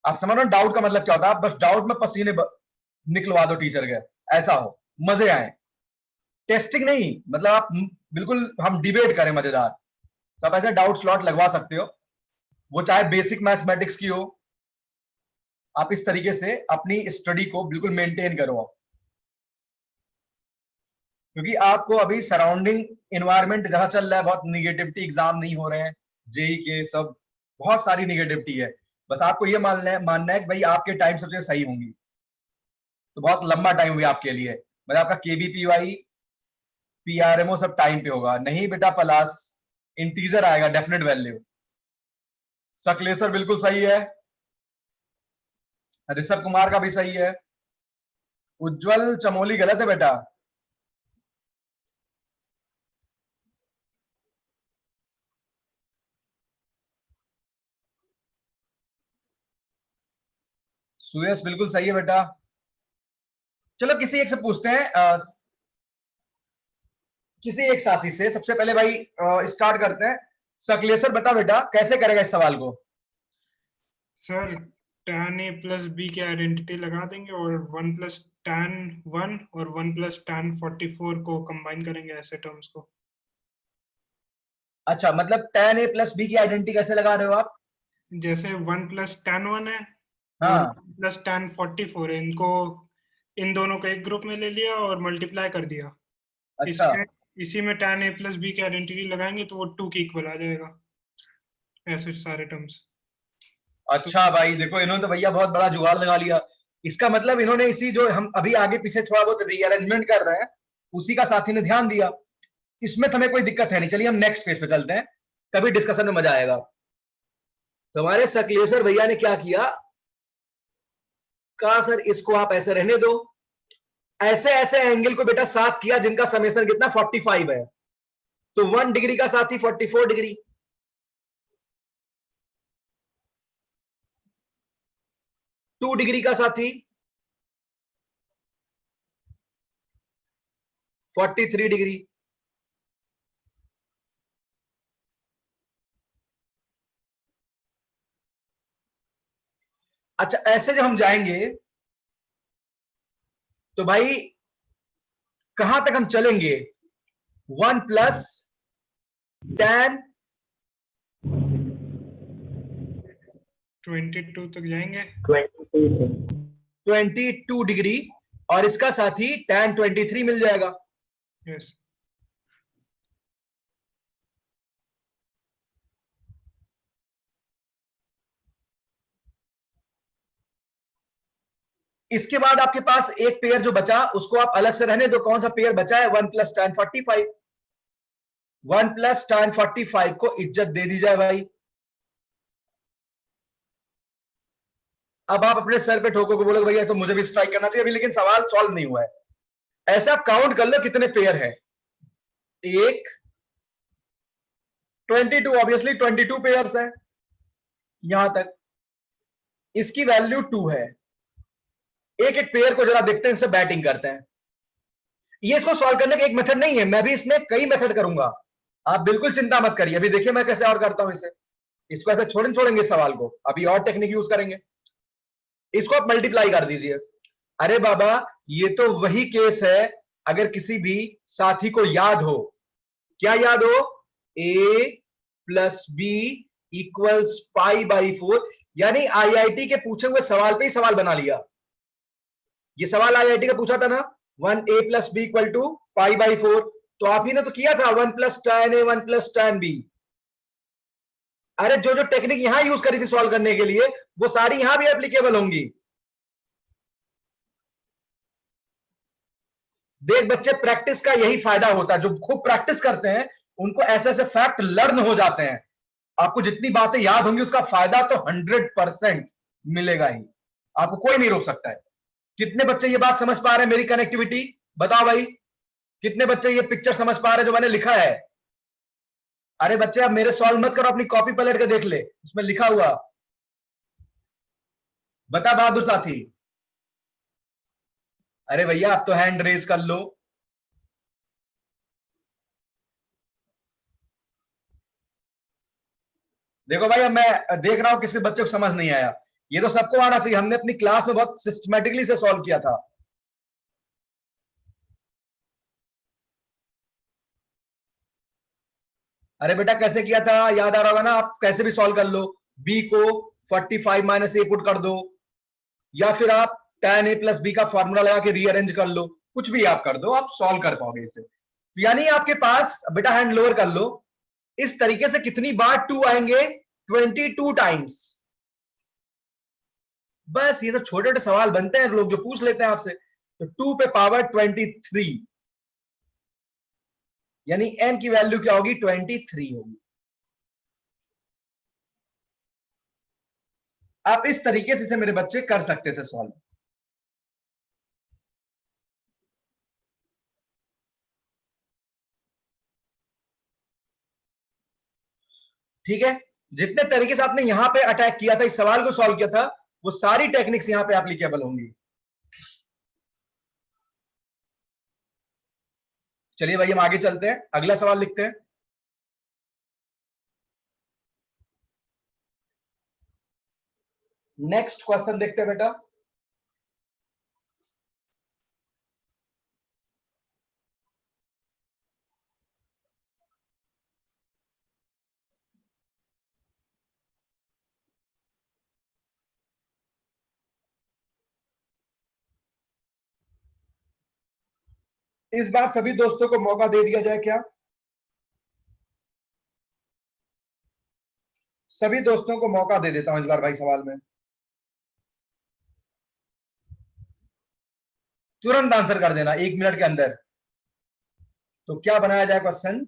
आप समझ रहे हो डाउट का मतलब क्या होता है, आप बस डाउट में पसीने निकलवा दो टीचर के, ऐसा हो, मजे आए। टेस्टिंग नहीं, मतलब आप बिल्कुल हम डिबेट करें मजेदार, तो आप ऐसे डाउट स्लॉट लगवा सकते हो, वो चाहे बेसिक मैथमेटिक्स की हो। आप इस तरीके से अपनी स्टडी को बिल्कुल मेंटेन करो, क्योंकि आपको अभी सराउंडिंग इन्वायरमेंट जहां चल रहा है, बहुत निगेटिविटी, एग्जाम नहीं हो रहे हैं, जेई के सब, बहुत सारी निगेटिविटी है। बस आपको ये मानना है कि भाई आपके टाइम सबसे सही होंगी, तो बहुत लंबा टाइम हुआ आपके लिए, मतलब आपका केबीपीवाई पीआरएमओ सब टाइम पे होगा नहीं बेटा, प्लस इंटीजर आएगा डेफिनेट वैल्यू। सकलेसर बिल्कुल सही है, ऋषभ कुमार का भी सही है, उज्जवल चमोली गलत है बेटा। सुयश बिल्कुल सही है बेटा। चलो किसी एक से पूछते हैं, किसी एक साथी से सबसे पहले भाई स्टार्ट करते हैं। सकलेसर बता बेटा कैसे करेगा इस सवाल को। Sir tan a plus B की आइडेंटिटी लगा देंगे और 1 प्लस tan 1 और 1 प्लस tan 44 को कंबाइन करेंगे ऐसे टर्म्स को। अच्छा, मतलब tan a प्लस बी की आइडेंटिटी कैसे लगा रहे हो आप। जैसे 1 प्लस tan 1 है और हाँ 1 प्लस tan 44 है, इनको इन दोनों को एक ग्रुप में ले लिया और मल्टीप्लाई कर दिया। अच्छा। इसमें इसी में tan a प्लस बी की आइडेंटिटी लगाएंगे तो वो 2 की इक्वल आ जाएगा, ऐसे सारे टर्म्स। तो अच्छा भाई देखो, इन्होंने तो भैया बहुत बड़ा जुगाड़ लगा लिया। इसका मतलब इन्होंने इसी जो हम अभी आगे पीछे थोड़ा बहुत रीअरेंजमेंट कर रहे हैं, उसी का साथी ने ध्यान दिया। इसमें तो हमें कोई दिक्कत है नहीं, चलिए हम नेक्स्ट पेज पे चलते हैं, तभी डिस्कशन में मजा आएगा। तो हमारे सकलेसर भैया ने क्या किया, कहा सर इसको आप ऐसे रहने दो, ऐसे ऐसे एंगल को बेटा साथ किया जिनका समेशन कितना 45 है, तो 1 डिग्री का साथी 44 डिग्री, 2 डिग्री का साथी 43 डिग्री। अच्छा ऐसे जब हम जाएंगे तो भाई कहां तक हम चलेंगे, 1 प्लस tan 22 तक जाएंगे। 22 डिग्री, और इसका साथी tan 23 मिल जाएगा। यस। इसके बाद आपके पास एक पेयर जो बचा उसको आप अलग से रहने दो, कौन सा पेयर बचा है, 1 प्लस tan 45। 1 प्लस tan 45 को इज्जत दे दी जाए भाई। अब आप अपने सर पे ठोको को बोलोगे भैया तो मुझे भी स्ट्राइक करना चाहिए अभी, लेकिन सवाल सॉल्व नहीं हुआ है। ऐसा आप काउंट कर लो कितने पेयर है, एक 22, ऑब्वियसली 22 पेयर्स है यहां तक, इसकी वैल्यू 2 है। एक एक पेयर को जरा देखते हैं, इससे बैटिंग करते हैं। ये इसको सॉल्व करने का एक मेथड नहीं है, मैं भी इसमें कई मेथड करूंगा, आप बिल्कुल चिंता मत करिए। अभी देखिए मैं कैसे और करता हूं इसे, इसको ऐसे छोड़ेंगे सवाल को, अभी और टेक्निक यूज करेंगे। इसको आप मल्टीप्लाई कर दीजिए। अरे बाबा ये तो वही केस है, अगर किसी भी साथी को याद हो, क्या याद हो, a plus B equals pi by 4, यानी आईआईटी के पूछे हुए सवाल पे ही सवाल बना लिया। ये सवाल आईआईटी का पूछा था ना, 1a plus B equal to pi by 4, तो आप ही ने तो किया था 1 plus tan a 1 plus tan b। अरे जो जो टेक्निक यहां यूज करी थी सॉल्व करने के लिए, वो सारी यहां भी एप्लीकेबल होंगी। देख बच्चे, प्रैक्टिस का यही फायदा होता है, जो खूब प्रैक्टिस करते हैं उनको ऐसे ऐसे फैक्ट लर्न हो जाते हैं। आपको जितनी बातें याद होंगी उसका फायदा तो 100% मिलेगा ही, आपको कोई नहीं रोक सकता है। कितने बच्चे ये बात समझ पा रहे हैं, मेरी कनेक्टिविटी बताओ भाई, कितने बच्चे ये पिक्चर समझ पा रहे हैं जो मैंने लिखा है? अरे बच्चे आप मेरे सॉल्व मत करो, अपनी कॉपी पलट के देख ले, उसमें लिखा हुआ। बता बहादुर साथी। अरे भैया आप तो हैंड रेज कर लो। देखो भाई, अब मैं देख रहा हूं किसी बच्चे को समझ नहीं आया। ये तो सबको आना चाहिए, हमने अपनी क्लास में बहुत सिस्टमेटिकली से सॉल्व किया था। अरे बेटा कैसे किया था याद आ रहा होगा ना, आप कैसे भी सॉल्व कर लो। बी को 45 माइनस ए पुट कर दो, या फिर आप tan a प्लस बी का फॉर्मूला लगा के रीअरेंज कर लो, कुछ भी आप कर दो, आप सॉल्व कर पाओगे इसे। तो यानी आपके पास, बेटा हैंड लोअर कर लो, इस तरीके से कितनी बार 2 आएंगे? 22 टाइम्स। बस ये सब छोटे छोटे सवाल बनते हैं लोग जो पूछ लेते हैं आपसे। तो 2 पे पावर 23, यानी n की वैल्यू क्या होगी? 23 होगी। आप इस तरीके से मेरे बच्चे कर सकते थे सॉल्व। ठीक है, जितने तरीके से आपने यहां पे अटैक किया था, इस सवाल को सॉल्व किया था, वो सारी टेक्निक्स यहां पे एप्लीकेबल होंगी। चलिए भाई हम आगे चलते हैं, अगला सवाल लिखते हैं। नेक्स्ट क्वेश्चन देखते हैं बेटा। इस बार सभी दोस्तों को मौका दे दिया जाए क्या? सभी दोस्तों को मौका दे देता हूं इस बार भाई सवाल में। तुरंत आंसर कर देना 1 मिनट के अंदर। तो क्या बनाया जाए क्वेश्चन?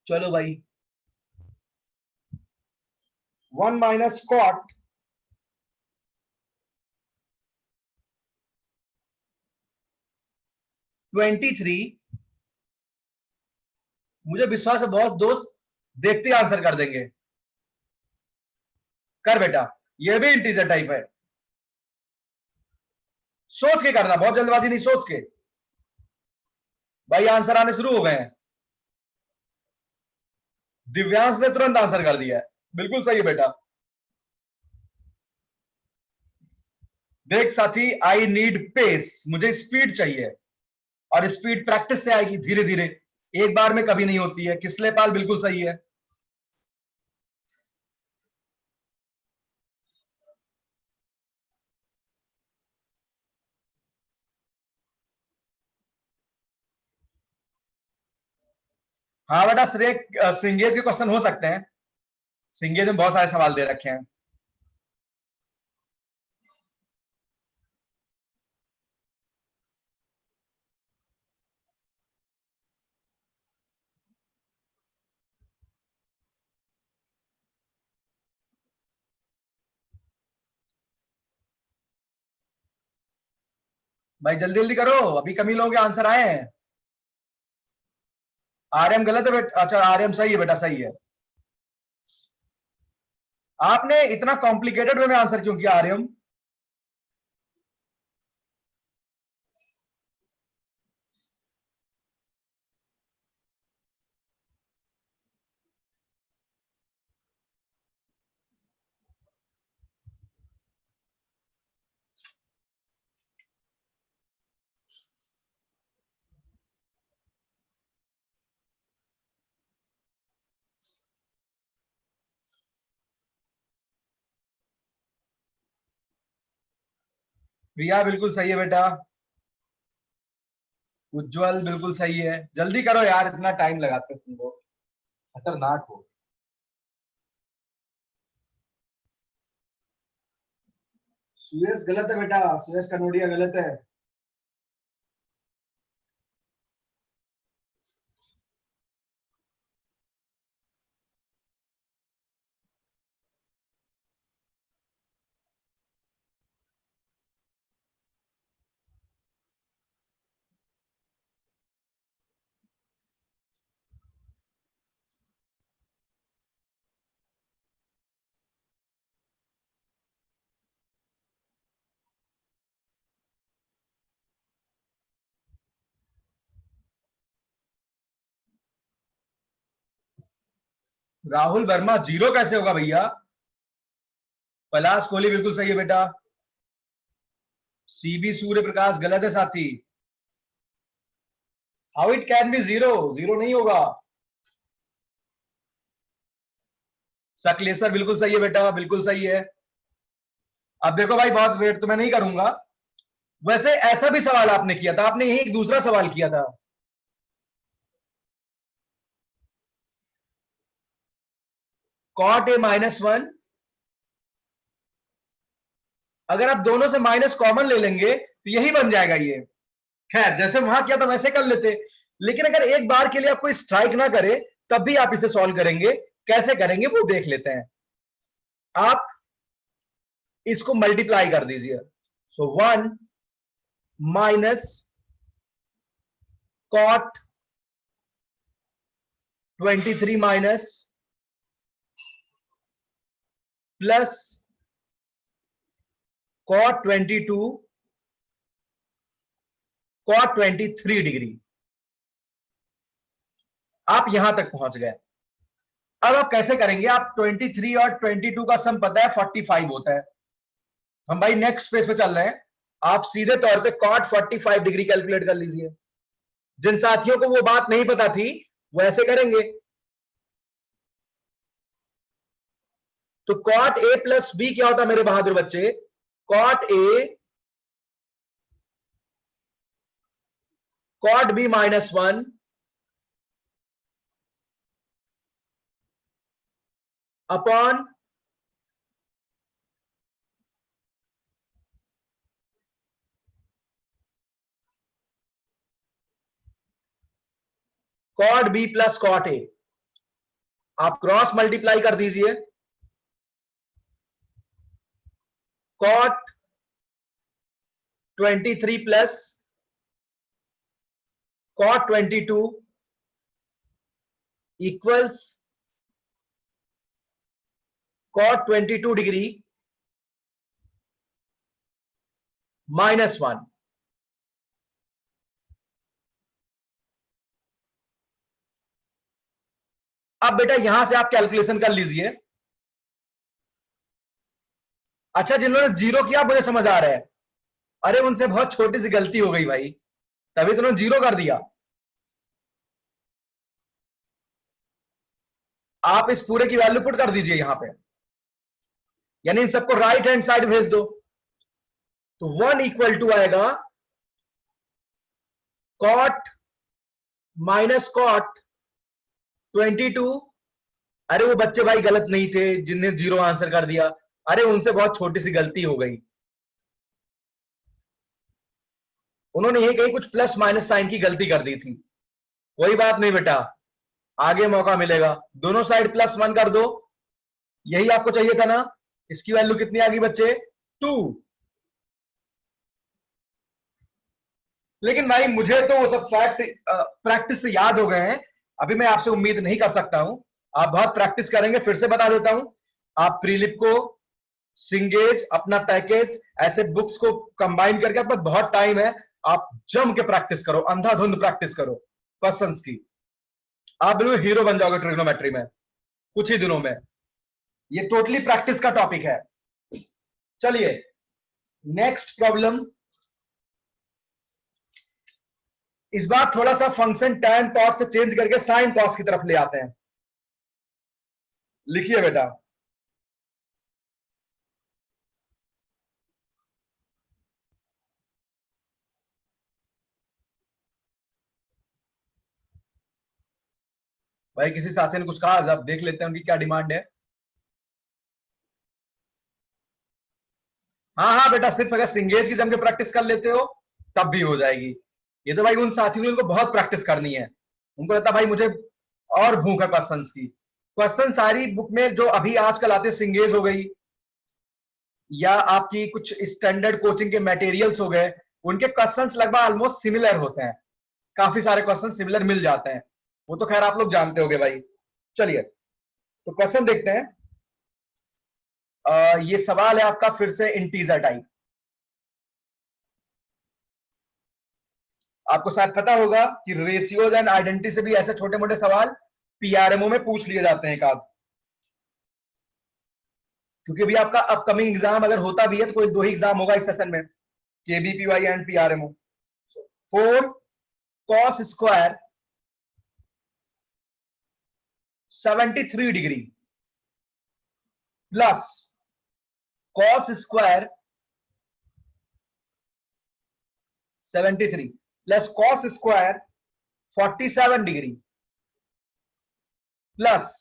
चलो भाई, 1 माइनस कॉट 23, मुझे विश्वास है बहुत दोस्त देखते ही आंसर कर देंगे। कर बेटा, ये भी इंटीजर टाइप है। सोच के करना, बहुत जल्दबाजी नहीं, सोच के। भाई आंसर आने शुरू हो गए हैं। दिव्यांश ने तुरंत आंसर कर दिया है, बिल्कुल सही है बेटा। देख साथी, आई नीड पेस, मुझे स्पीड चाहिए, और स्पीड प्रैक्टिस से आएगी धीरे धीरे, एक बार में कभी नहीं होती है। किसले पाल बिल्कुल सही है। हाँ बेटा, श्रेय सिंगेज के क्वेश्चन हो सकते हैं, सिंगेज में बहुत सारे सवाल दे रखे हैं। भाई जल्दी जल्दी करो, अभी कम ही लोगों के आंसर आए हैं। आर्यम गलत है बेटा, अच्छा आर्यम सही है बेटा, सही है। आपने इतना कॉम्प्लिकेटेड वे में आंसर क्यों किया आर्यम? प्रिया बिल्कुल सही है बेटा, उज्जवल बिल्कुल सही है। जल्दी करो यार, इतना टाइम लगाते हो तुम लोग, खतरनाक हो। सुरेश गलत है बेटा, सुरेश कनोडिया गलत है। राहुल वर्मा जीरो कैसे होगा भैया? पलाश कोहली बिल्कुल सही है बेटा। सीबी सूर्य प्रकाश गलत है साथी। How it can be zero? Zero नहीं होगा। सकलेसर बिल्कुल सही है बेटा, बिल्कुल सही है। अब देखो भाई, बहुत वेट तो मैं नहीं करूंगा। वैसे ऐसा भी सवाल आपने किया था, आपने यही एक दूसरा सवाल किया था। कॉट ए -1, अगर आप दोनों से माइनस कॉमन ले लेंगे तो यही बन जाएगा ये। खैर, जैसे वहां किया था वैसे कर लेते, लेकिन अगर एक बार के लिए आपको स्ट्राइक ना करे तब भी आप इसे सॉल्व करेंगे। कैसे करेंगे वो देख लेते हैं। आप इसको मल्टीप्लाई कर दीजिए। So 1 minus cot 23 minus plus cot 22 cot 23 degree. आप यहां तक पहुंच गए। अब आप कैसे करेंगे? आप 23 और 22 का सम पता है 45 होता है। हम भाई नेक्स्ट पेज पे चल रहे हैं। आप सीधे तौर पे कॉट 45 डिग्री कैलकुलेट कर लीजिए। जिन साथियों को वो बात नहीं पता थी वो ऐसे करेंगे। तो कॉट ए प्लस बी क्या होता है मेरे बहादुर बच्चे? Cot A cot B -1 upon cot B plus cot A. आप क्रॉस मल्टीप्लाई कर दीजिए। Cot 23 plus cot 22 equals cot 22 degree -1। अब बेटा यहां से आप कैलकुलेशन कर लीजिए। अच्छा, जिन्होंने जीरो किया मुझे समझ आ रहा है। अरे उनसे बहुत छोटी सी गलती हो गई भाई, तभी तो उन्होंने जीरो कर दिया। आप इस पूरे की वैल्यू पुट कर दीजिए यहां पे, यानी इन सबको राइट हैंड साइड भेज दो। तो 1 इक्वल टू आएगा कॉट माइनस कॉट 22। अरे वो बच्चे भाई गलत नहीं थे जिन्हें जीरो आंसर कर दिया। अरे उनसे बहुत छोटी सी गलती हो गई। उन्होंने यही कहीं कुछ प्लस माइनस साइन की गलती कर दी थी। कोई बात नहीं बेटा, आगे मौका मिलेगा। दोनों साइड +1 कर दो। यही आपको चाहिए था ना? इसकी वैल्यू कितनी आ गई बच्चे? 2। लेकिन भाई मुझे तो वो सब फैक्ट प्रैक्टिस से याद हो गए हैं। अभी मैं आपसे उम्मीद नहीं कर सकता हूं। आप बहुत प्रैक्टिस करेंगे। फिर से बता देता हूं, आप प्रीलिप को, सिंगेज, अपना पैकेज, ऐसे बुक्स को कंबाइन करके, आपका बहुत टाइम है, आप जम के प्रैक्टिस करो, अंधाधुंध प्रैक्टिस करो क्वेश्चंस की। आप बिल्कुल हीरो बन जाओगे ट्रिग्नोमेट्री में कुछ ही दिनों में। ये टोटली प्रैक्टिस का टॉपिक है। चलिए नेक्स्ट प्रॉब्लम। इस बार थोड़ा सा फंक्शन tan cos से चेंज करके sin cos की तरफ ले आते हैं। लिखिए बेटा, भाई किसी साथी ने कुछ कहा, आप देख लेते हैं उनकी क्या डिमांड है। हाँ हाँ बेटा, सिर्फ अगर सिंगेज की जम के प्रैक्टिस कर लेते हो तब भी हो जाएगी। ये तो भाई उन साथियों ने, उनको बहुत प्रैक्टिस करनी है, उनको लगता भाई मुझे और भूख है क्वेश्चंस की। क्वेश्चन सारी बुक में जो अभी आजकल आते, सिंगेज हो गई या आपकी कुछ स्टैंडर्ड कोचिंग के मटेरियल्स हो गए, उनके क्वेश्चंस लगभग ऑलमोस्ट सिमिलर होते हैं, काफी सारे क्वेश्चन सिमिलर मिल जाते हैं। वो तो खैर आप लोग जानते होगे भाई। चलिए तो क्वेश्चन देखते हैं। ये सवाल है आपका फिर से इंटीजर टाइप। आपको शायद पता होगा कि रेशियोज एंड आइडेंटिटी से भी ऐसे छोटे मोटे सवाल पीआरएमओ में पूछ लिए जाते हैं एक आध, क्योंकि अभी आपका अपकमिंग एग्जाम अगर होता भी है तो कोई दो ही एग्जाम होगा इस सेशन में, KVPY and PRMO. 4 cos square 73 degree plus cos square 73 plus cos square 47 degree plus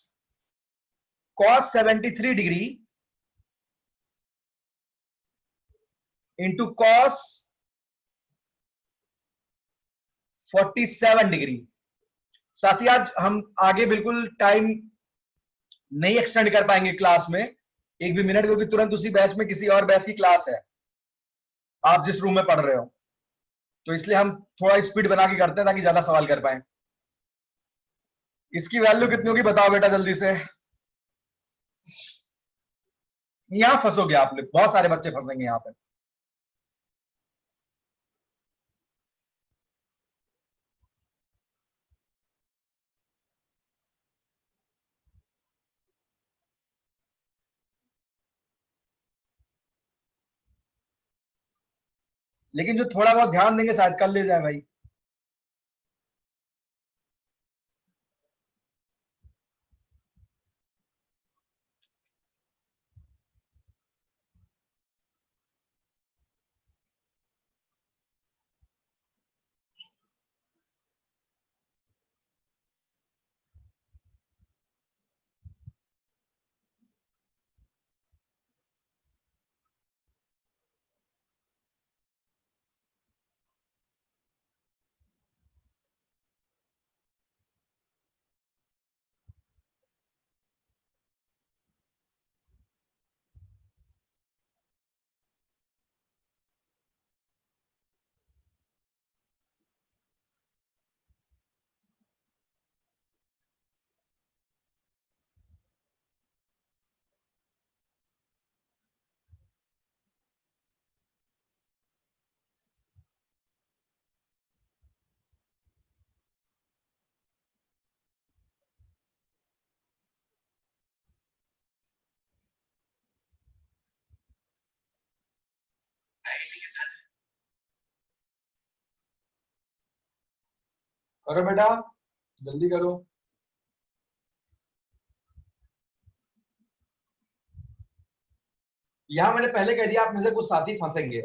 cos 73 degree into cos 47 degree. साथ ही आज हम आगे बिल्कुल टाइम नहीं एक्सटेंड कर पाएंगे क्लास में एक भी मिनट, क्योंकि तुरंत उसी बैच में किसी और बैच की क्लास है, आप जिस रूम में पढ़ रहे हो। तो इसलिए हम थोड़ा स्पीड बना के करते हैं ताकि ज्यादा सवाल कर पाए। इसकी वैल्यू कितनी होगी बताओ बेटा जल्दी से। यहां फंसोगे आप लोग, बहुत सारे बच्चे फंसेंगे यहां पे। लेकिन जो थोड़ा बहुत ध्यान देंगे शायद कर ले जाए भाई। करो बेटा, जल्दी करो। यहां मैंने पहले कह दिया आप में से कुछ साथी फंसेंगे।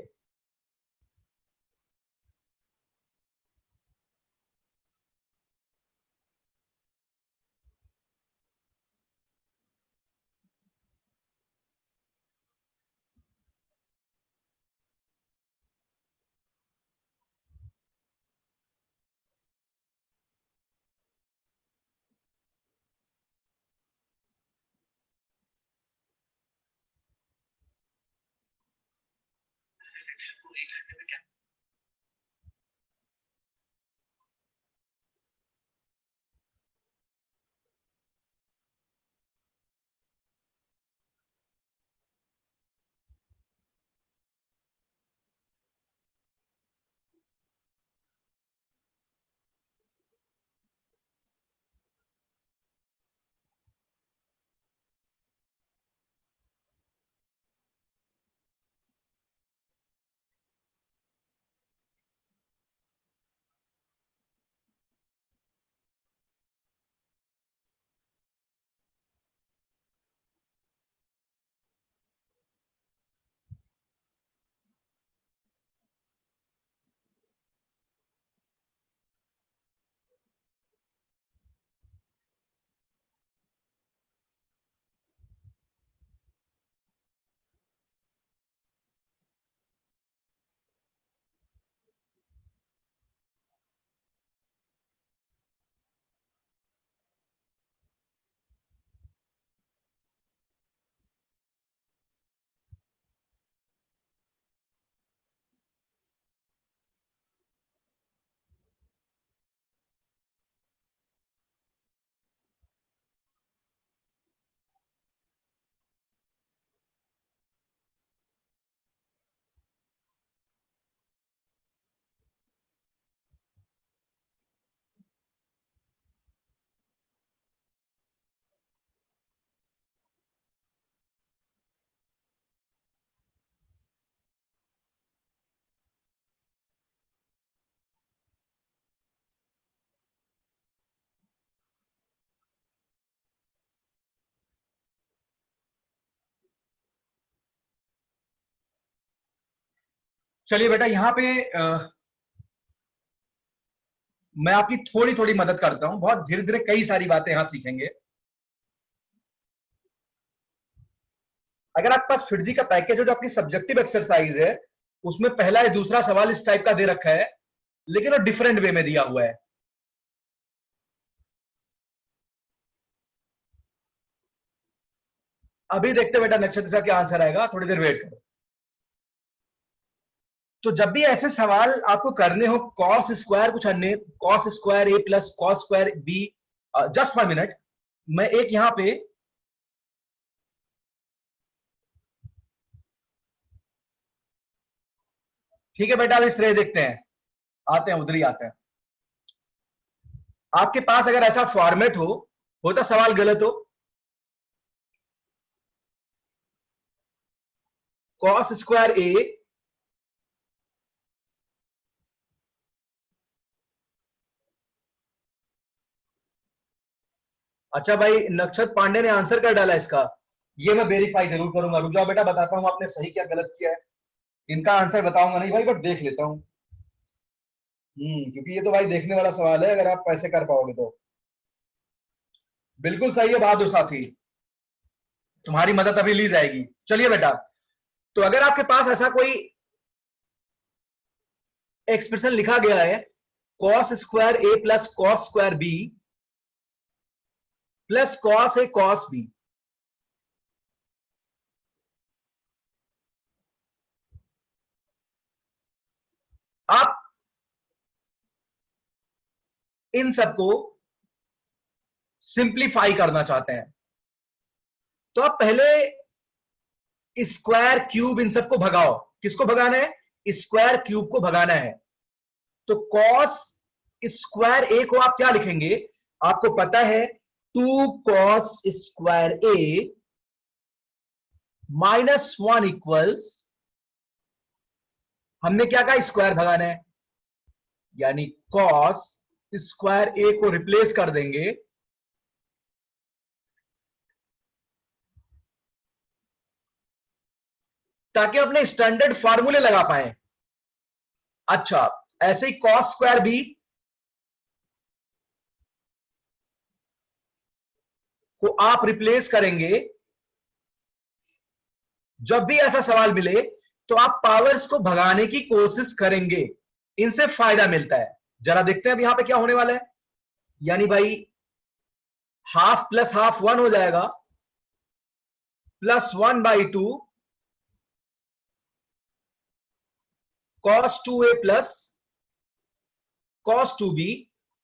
चलिए बेटा, यहाँ पे मैं आपकी थोड़ी थोड़ी मदद करता हूं, बहुत धीरे धीरे कई सारी बातें यहां सीखेंगे। अगर आपके पास फिटजी का पैकेज हो, जो आपकी सब्जेक्टिव एक्सरसाइज है, उसमें पहला या दूसरा सवाल इस टाइप का दे रखा है, लेकिन वो डिफरेंट वे में दिया हुआ है। अभी देखते बेटा नक्षत्र का क्या आंसर आएगा, थोड़ी देर वेट करो। तो जब भी ऐसे सवाल आपको करने हो, कॉस स्क्वायर कुछ अन्य, cos square A plus cos square B, just 1 minute, मैं एक यहां पे ठीक है बेटा, अब इस तरह देखते हैं, आते हैं उधर ही आते हैं। आपके पास अगर ऐसा फॉर्मेट हो, होता सवाल गलत हो, कॉस स्क्वायर ए अच्छा भाई, नक्षत्र पांडे ने आंसर कर डाला इसका, ये मैं वेरीफाई जरूर करूंगा। रुक जाओ बेटा, बताता हूं आपने सही क्या गलत किया है। इनका आंसर बताऊंगा नहीं भाई, बट देख लेता हूं। क्योंकि ये तो भाई देखने वाला सवाल है, अगर आप पैसे कर पाओगे तो। बिल्कुल सही है बहादुर साथी, तुम्हारी मदद अभी ली जाएगी। चलिए बेटा, तो अगर आपके पास ऐसा कोई एक्सप्रेशन लिखा गया है, cos square A plus cos square B plus cos A cos B, आप इन सबको सिंप्लीफाई करना चाहते हैं, तो आप पहले स्क्वायर क्यूब इन सबको भगाओ। किसको भगाना है? स्क्वायर क्यूब को भगाना है। तो कॉस स्क्वायर ए को आप क्या लिखेंगे? आपको पता है 2 कॉस स्क्वायर ए -1 इक्वल्स, हमने क्या कहा? स्क्वायर भगाना है, यानी कॉस स्क्वायर ए को रिप्लेस कर देंगे ताकि अपने स्टैंडर्ड फार्मूले लगा पाए। अच्छा, ऐसे ही कॉस स्क्वायर बी को आप रिप्लेस करेंगे। जब भी ऐसा सवाल मिले तो आप पावर्स को भगाने की कोशिश करेंगे, इनसे फायदा मिलता है। जरा देखते हैं अब यहां पे क्या होने वाला है। यानी भाई हाफ प्लस हाफ 1 हो जाएगा, +1/2 cos 2a plus cos 2b,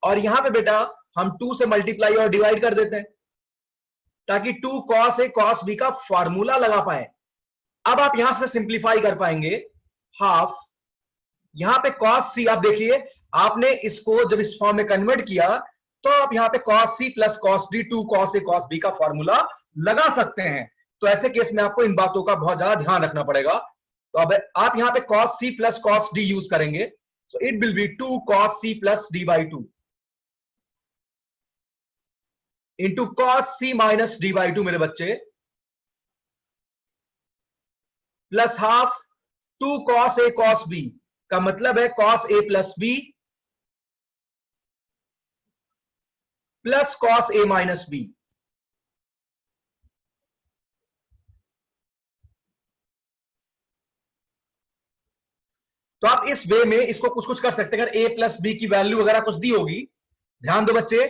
और यहां पे बेटा हम 2 से मल्टीप्लाई और डिवाइड कर देते हैं ताकि 2 cos a cos b का फॉर्मूला लगा पाए। अब आप यहां से सिंप्लीफाई कर पाएंगे, हाफ, यहां पे cos c, आप देखिए आपने इसको जब इस फॉर्म में कन्वर्ट किया तो आप यहां पे cos c plus cos d 2 cos a cos b का फॉर्मूला लगा सकते हैं। तो ऐसे केस में आपको इन बातों का बहुत ज्यादा ध्यान रखना पड़ेगा। तो अब आप यहां पे cos c plus cos d use करेंगे, so it will be 2 cos c plus d/2 into cos c minus d/2 मेरे बच्चे, plus half 2 cos a cos b, का मतलब है cos a plus b plus cos a minus b। तो आप इस वे में इसको कुछ कुछ कर सकते हैं। अगर a प्लस बी की वैल्यू वगैरह कुछ दी होगी, ध्यान दो बच्चे,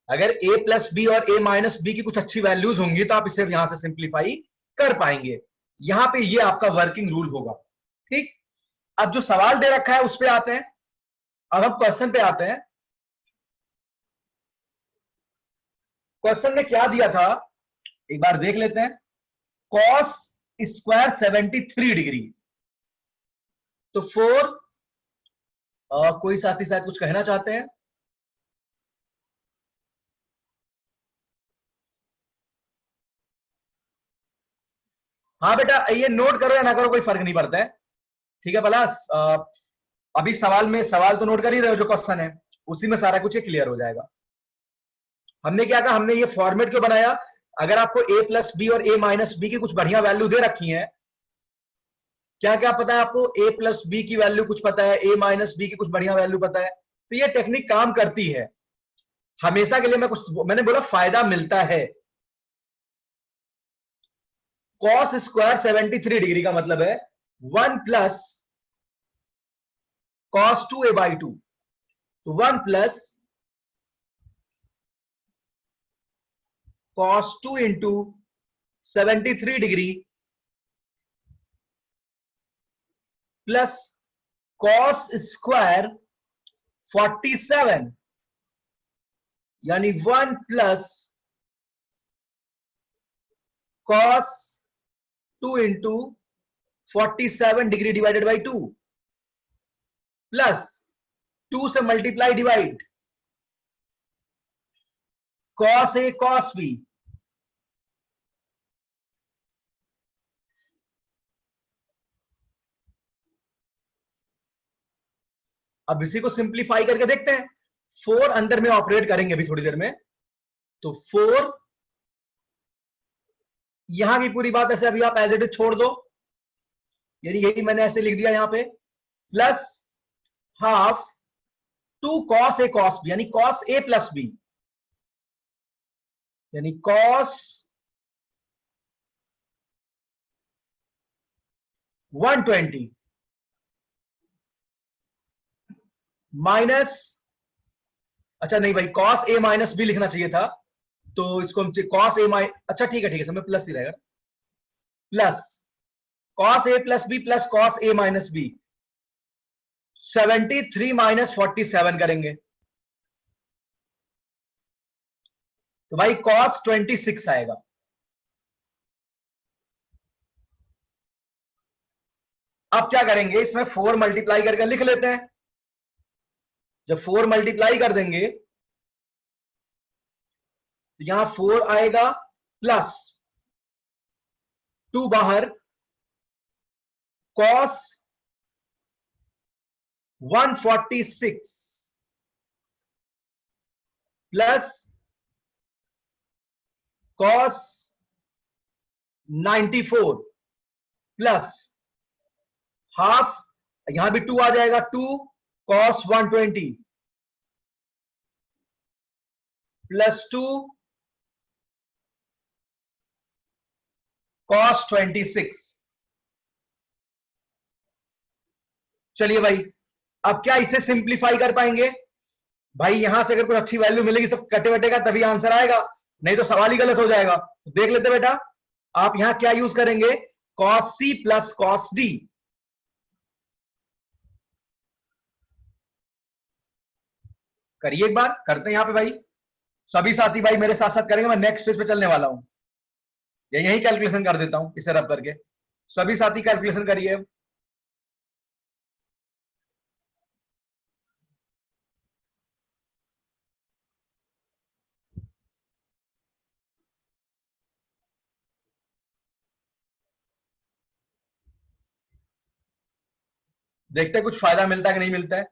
अगर a प्लस बी और a माइनस बी की कुछ अच्छी वैल्यूज होंगी तो आप इसे यहां से सिंप्लीफाई कर पाएंगे। यहां पे ये आपका वर्किंग रूल होगा। ठीक, अब जो सवाल दे रखा है उस पे आते हैं। अब हम क्वेश्चन पे आते हैं। क्वेश्चन में क्या दिया था एक बार देख लेते हैं। कॉस स्क्वायर 73 डिग्री, तो 4, कोई साथी शायद कुछ कहना चाहते हैं? हाँ बेटा, ये नोट करो या ना करो कोई फर्क नहीं पड़ता है, ठीक है पलाश। अभी सवाल में सवाल तो नोट कर ही रहे हो, जो क्वेश्चन है उसी में सारा कुछ ही क्लियर हो जाएगा। हमने क्या कहा, हमने ये फॉर्मेट क्यों बनाया? अगर आपको a प्लस बी और a माइनस बी की कुछ बढ़िया वैल्यू दे रखी है क्या क्या पता है आपको? a प्लस बी की वैल्यू कुछ पता है, a माइनस बी की कुछ बढ़िया वैल्यू पता है, तो ये टेक्निक काम करती है हमेशा के लिए। मैंने बोला फायदा मिलता है। कॉस स्क्वायर 73 डिग्री का मतलब है 1 प्लस कॉस 2a/2, तो 1 plus cos 2 into 73 degree plus cos square 47, यानी 1 plus cos 2 into 47 degree divided by 2 plus 2 से multiply divide cos a cos b, अब इसी को सिंप्लीफाई करके देखते हैं। 4 अंदर में ऑपरेट करेंगे अभी थोड़ी देर में, तो 4 यहां की पूरी बात ऐसे अभी आप एज इट इज छोड़ दो, यानी यही मैंने ऐसे लिख दिया यहां पे, plus half 2 cos a cos b, यानी cos a प्लस b, यानी cos 120 माइनस, अच्छा नहीं भाई, cos a माइनस b लिखना चाहिए था, तो इसको हम cos a माइनस, अच्छा ठीक है समय प्लस ही रहेगा, plus cos a plus b plus cos a minus b, 73 minus 47 करेंगे तो भाई cos 26 आएगा। अब क्या करेंगे, इसमें 4 मल्टीप्लाई करके लिख लेते हैं। जब 4 मल्टीप्लाई कर देंगे तो यहां 4 आएगा प्लस 2 बाहर, cos 146 plus cos 94 plus half, यहां भी 2 आ जाएगा, 2 cos 120 प्लस 2 cos 26। चलिए भाई, अब क्या इसे सिंप्लीफाई कर पाएंगे? भाई यहां से अगर कोई अच्छी वैल्यू मिलेगी सब कटे वटे का तभी आंसर आएगा, नहीं तो सवाल ही गलत हो जाएगा। देख लेते बेटा, आप यहां क्या यूज करेंगे, cos c plus cos d, करिए एक बार, करते हैं यहां पे भाई। सभी साथी भाई मेरे साथ साथ करेंगे, मैं नेक्स्ट पेज पे चलने वाला हूं, या यही कैलकुलेशन कर देता हूं इसे रब करके। सभी साथी कैलकुलेशन करिए। देखते हैं कुछ फायदा मिलता है कि नहीं मिलता है।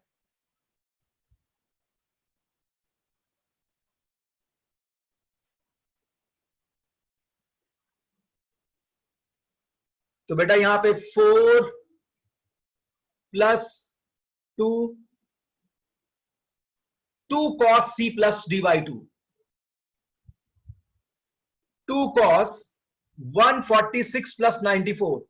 तो बेटा यहां पे 4 plus 2 cos c plus d by 2, 2 cos 146 plus 94,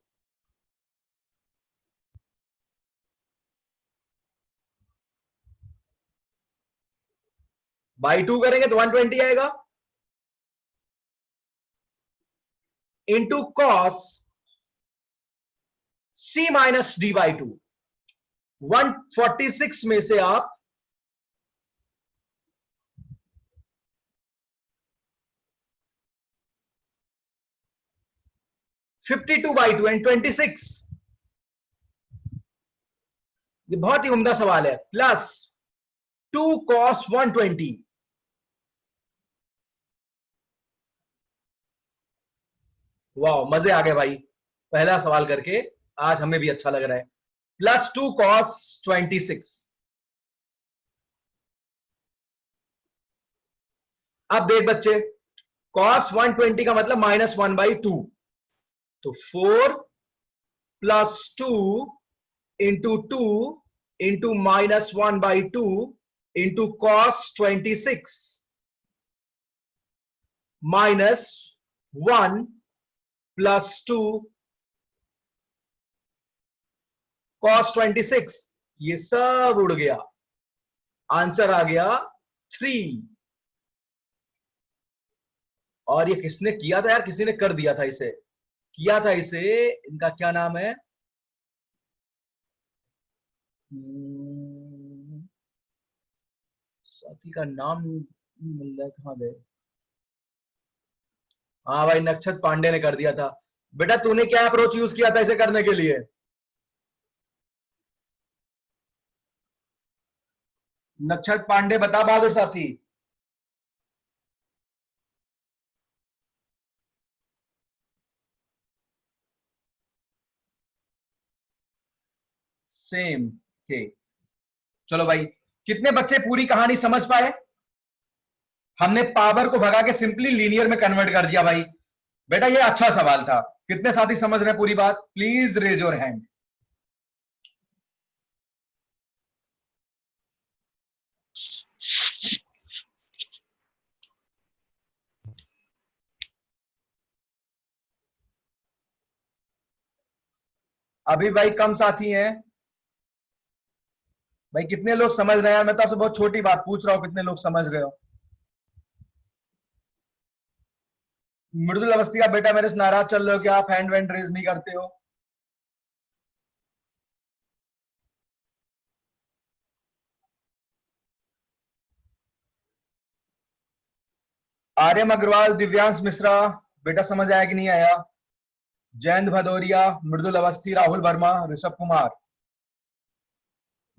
by 2 करेंगे तो 120 आएगा, into cos c minus D by 2। 146 में से आप 52 बाई 2 एंड 26, ये बहुत ही उम्दा सवाल है, प्लस 2 cos 120, वाह मजे आ गए भाई, पहला सवाल करके आज हमें भी अच्छा लग रहा है, प्लस 2 cos 26। अब देख बच्चे, cos 120 का मतलब -1/2, तो 4 plus 2 into 2 into -1/2 into cos 26 minus 1 plus 2 cos 26, ये सब उड़ गया, आंसर आ गया 3। और ये किसने किया था यार, किसी ने कर दिया था इसे, किया था इसे, इनका क्या नाम है, साथी का नाम मिल रहा है, कहां गए, हाँ भाई नक्षत पांडे ने कर दिया था। बेटा तूने क्या अप्रोच यूज किया था इसे करने के लिए? नक्षत पांडे बता बहादुर साथी। सेम के। चलो भाई, कितने बच्चे पूरी कहानी समझ पाए? हमने पावर को भगा के सिंपली लीनियर में कन्वर्ट कर दिया भाई। बेटा ये अच्छा सवाल था। कितने साथी समझ रहे हैं पूरी बात? Please raise your hand. अभी भाई कम साथी हैं भाई। कितने लोग समझ रहे हैं? मैं तो आपसे बहुत छोटी बात पूछ रहा हूं, कितने लोग समझ रहे हो? मृदुल अवस्थी का बेटा मेरे से नाराज चल रहे हो क्या? आप हैंड वैंड रेज नहीं करते हो? आर्यम अग्रवाल, दिव्यांश मिश्रा, बेटा समझ आया कि नहीं आया? जयंत भदौरिया, मृदुल अवस्थी, राहुल वर्मा, ऋषभ कुमार,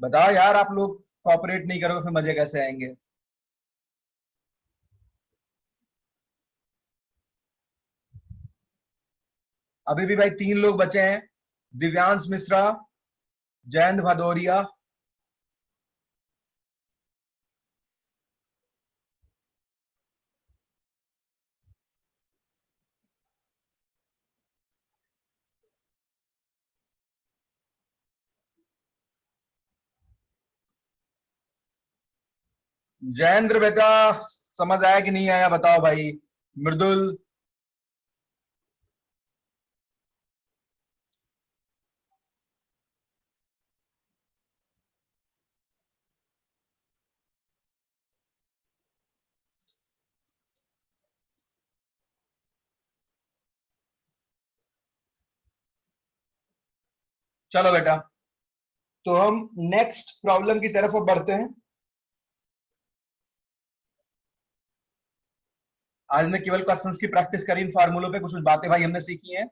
बताओ यार। आप लोग कॉपरेट नहीं करोगे फिर मजे कैसे आएंगे? अभी भी भाई 3 लोग बचे हैं, दिव्यांश मिश्रा, जयंत भदौरिया। जयेंद्र बेटा समझ आया कि नहीं आया बताओ भाई। मृदुल, चलो बेटा, तो हम नेक्स्ट प्रॉब्लम की तरफ अब बढ़ते हैं। आज ने केवल क्वेश्चंस की प्रैक्टिस करी, इन फार्मूलों पे कुछ कुछ बातें भाई हमने सीखी हैं।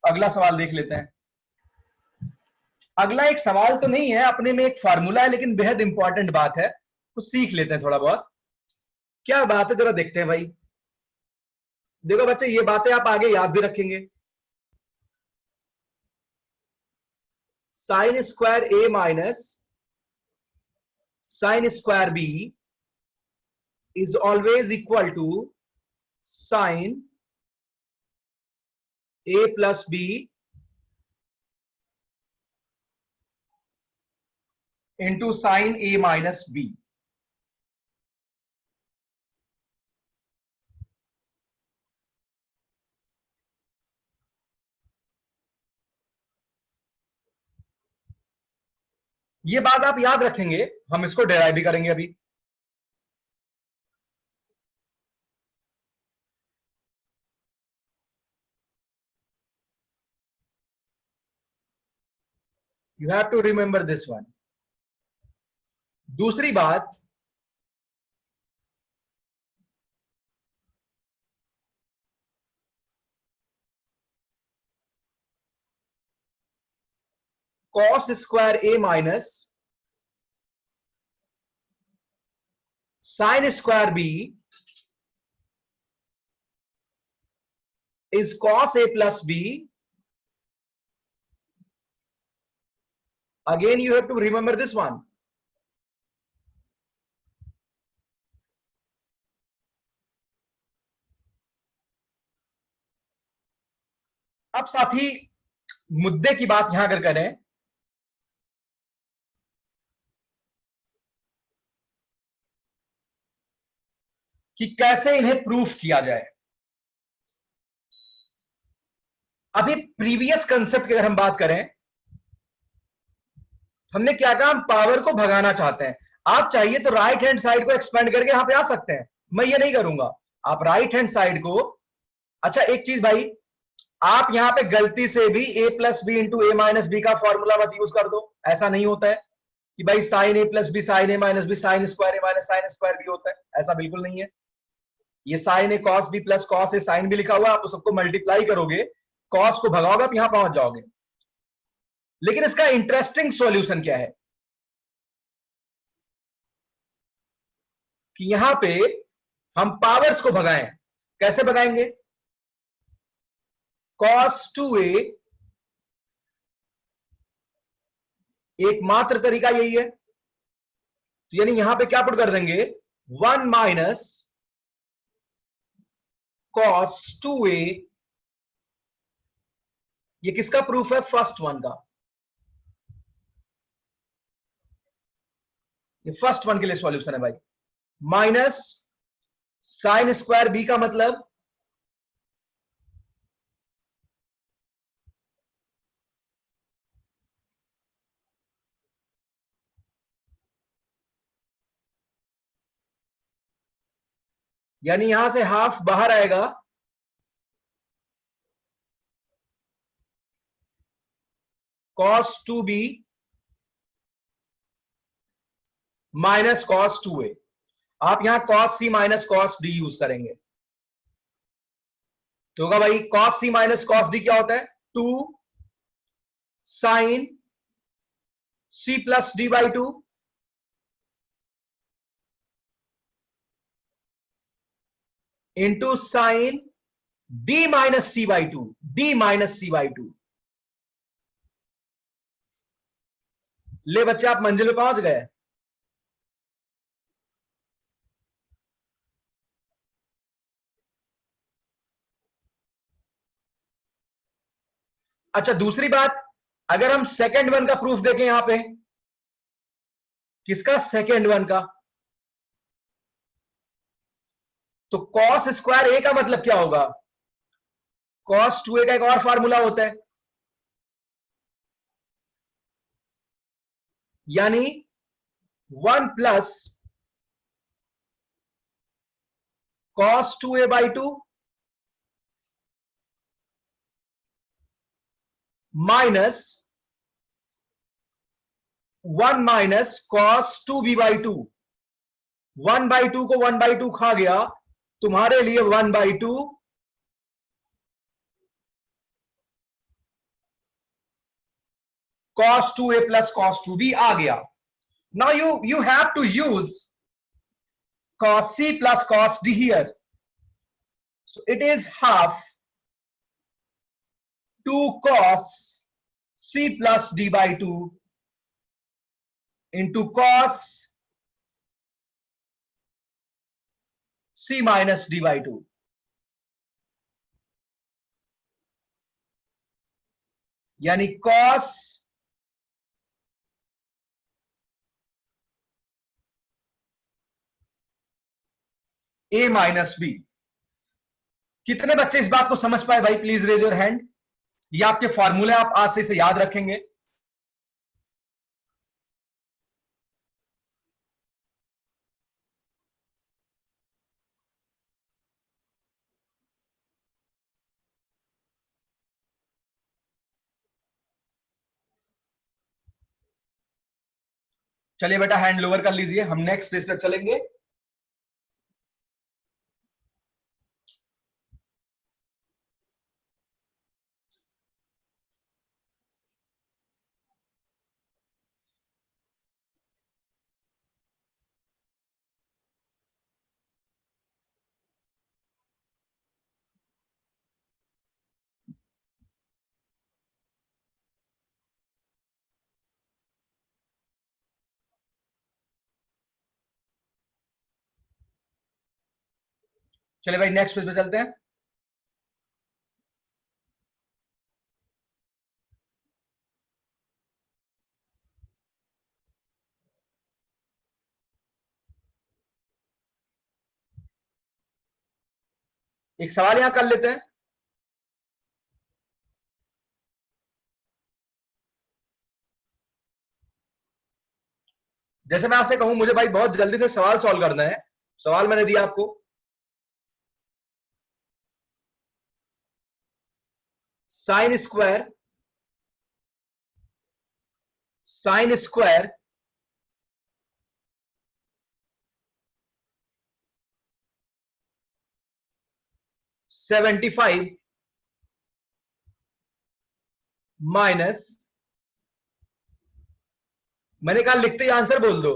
अगला सवाल देख लेते हैं। अगला एक सवाल तो नहीं है, अपने में एक फार्मूला है, लेकिन बेहद इंपॉर्टेंट बात है, कुछ सीख लेते हैं थोड़ा बहुत। क्या बात है जरा देखते हैं भाई। देखो बच्चे, ये बातें आप आगे याद भी रखेंगे। Sine square A minus sine square B is always equal to sine A plus B into sine A minus B. ये बात आप याद रखेंगे, हम इसको डेराइव भी करेंगे अभी। You have to remember this one. दूसरी बात, cos square A minus sine square B is cos a plus b. Again you have to remember this one. अब साथी मुद्दे की बात यहां अगर करें कि कैसे इन्हें प्रूफ किया जाए, अभी प्रीवियस कंसेप्ट की अगर हम बात करें, हमने क्या कहा, हम पावर को भगाना चाहते हैं। आप चाहिए तो राइट हैंड साइड को एक्सपेंड करके यहां पे आ सकते हैं, मैं ये नहीं करूंगा। आप राइट हैंड साइड को, अच्छा एक चीज भाई, आप यहां पे गलती से भी a plus B into A minus B का फॉर्मूला मत यूज कर दो। ऐसा नहीं होता है कि भाई sine A plus B sine A minus B sine square A minus sine square B होता है, ऐसा बिल्कुल नहीं है। ये sine A cos B plus cos A sine भी लिखा हुआ है, आप सबको मल्टीप्लाई करोगे, कॉस को भगाओगे, आप यहां पहुंच जाओगे। लेकिन इसका इंटरेस्टिंग सॉल्यूशन क्या है कि यहां पे हम पावर्स को भगाएं। कैसे भगाएंगे? cos 2a, एकमात्र तरीका यही है। तो यानी यहां पे क्या पुट कर देंगे, 1 माइनस cos 2a, ये किसका प्रूफ है? फर्स्ट वन का। ये फर्स्ट वन के लिए सॉल्यूशन है भाई। माइनस साइन स्क्वायर बी का मतलब यानी यहां से हाफ बाहर आएगा, cos 2b minus cos 2a। आप यहां cos c minus cos d use करेंगे तो होगा भाई cos c minus cos d क्या होता है? 2 sine c plus d by 2 into sine d minus c by 2, d minus c by 2। ले बच्चे, आप मंजिल पे पहुंच गए। अच्छा दूसरी बात, अगर हम सेकेंड वन का प्रूफ देखें यहां पे, किसका? सेकेंड वन का। तो cos स्क्वायर ए का मतलब क्या होगा? cos 2a का एक और फार्मूला होता है, यानी 1 plus cos 2a by 2 minus 1 minus cos 2b by 2। 1 by 2 को 1 बाई 2 खा गया, तुम्हारे लिए 1 by 2 cos 2a plus cos 2b आ गया। Now you have to use cos c plus cos d here, so it is half 2 cos c plus d by 2 into cos c minus d by 2। यानी cos a माइनस बी। कितने बच्चे इस बात को समझ पाए भाई? Please raise your hand. ये आपके फॉर्मूले, आप आज से इसे याद रखेंगे। चलिए बेटा हैंड लोअर कर लीजिए, हम नेक्स्ट पेज पर चलेंगे। चलिए भाई नेक्स्ट पेज पे चलते हैं। एक सवाल यहां कर लेते हैं। जैसे मैं आपसे कहूं मुझे भाई बहुत जल्दी से सवाल सॉल्व करना है, सवाल मैंने दिया आपको, साइन स्क्वायर 75 माइनस, मैंने कहा लिखते ही आंसर बोल दो।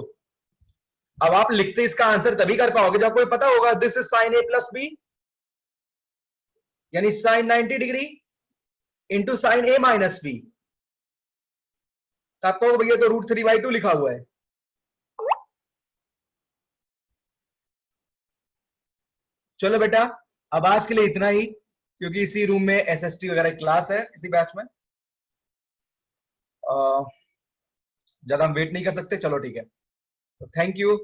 अब आप लिखते इसका आंसर तभी कर पाओगे जब आपको पता होगा this is sine A plus B, यानी sine 90 degree into sine A minus B. तो आपको भैया तो √3/2 लिखा हुआ है। चलो बेटा, अब आज के लिए इतना ही, क्योंकि इसी रूम में एसएसटी वगैरह क्लास है इसी बैच में, ज्यादा हम वेट नहीं कर सकते। चलो ठीक है, तो थैंक यू।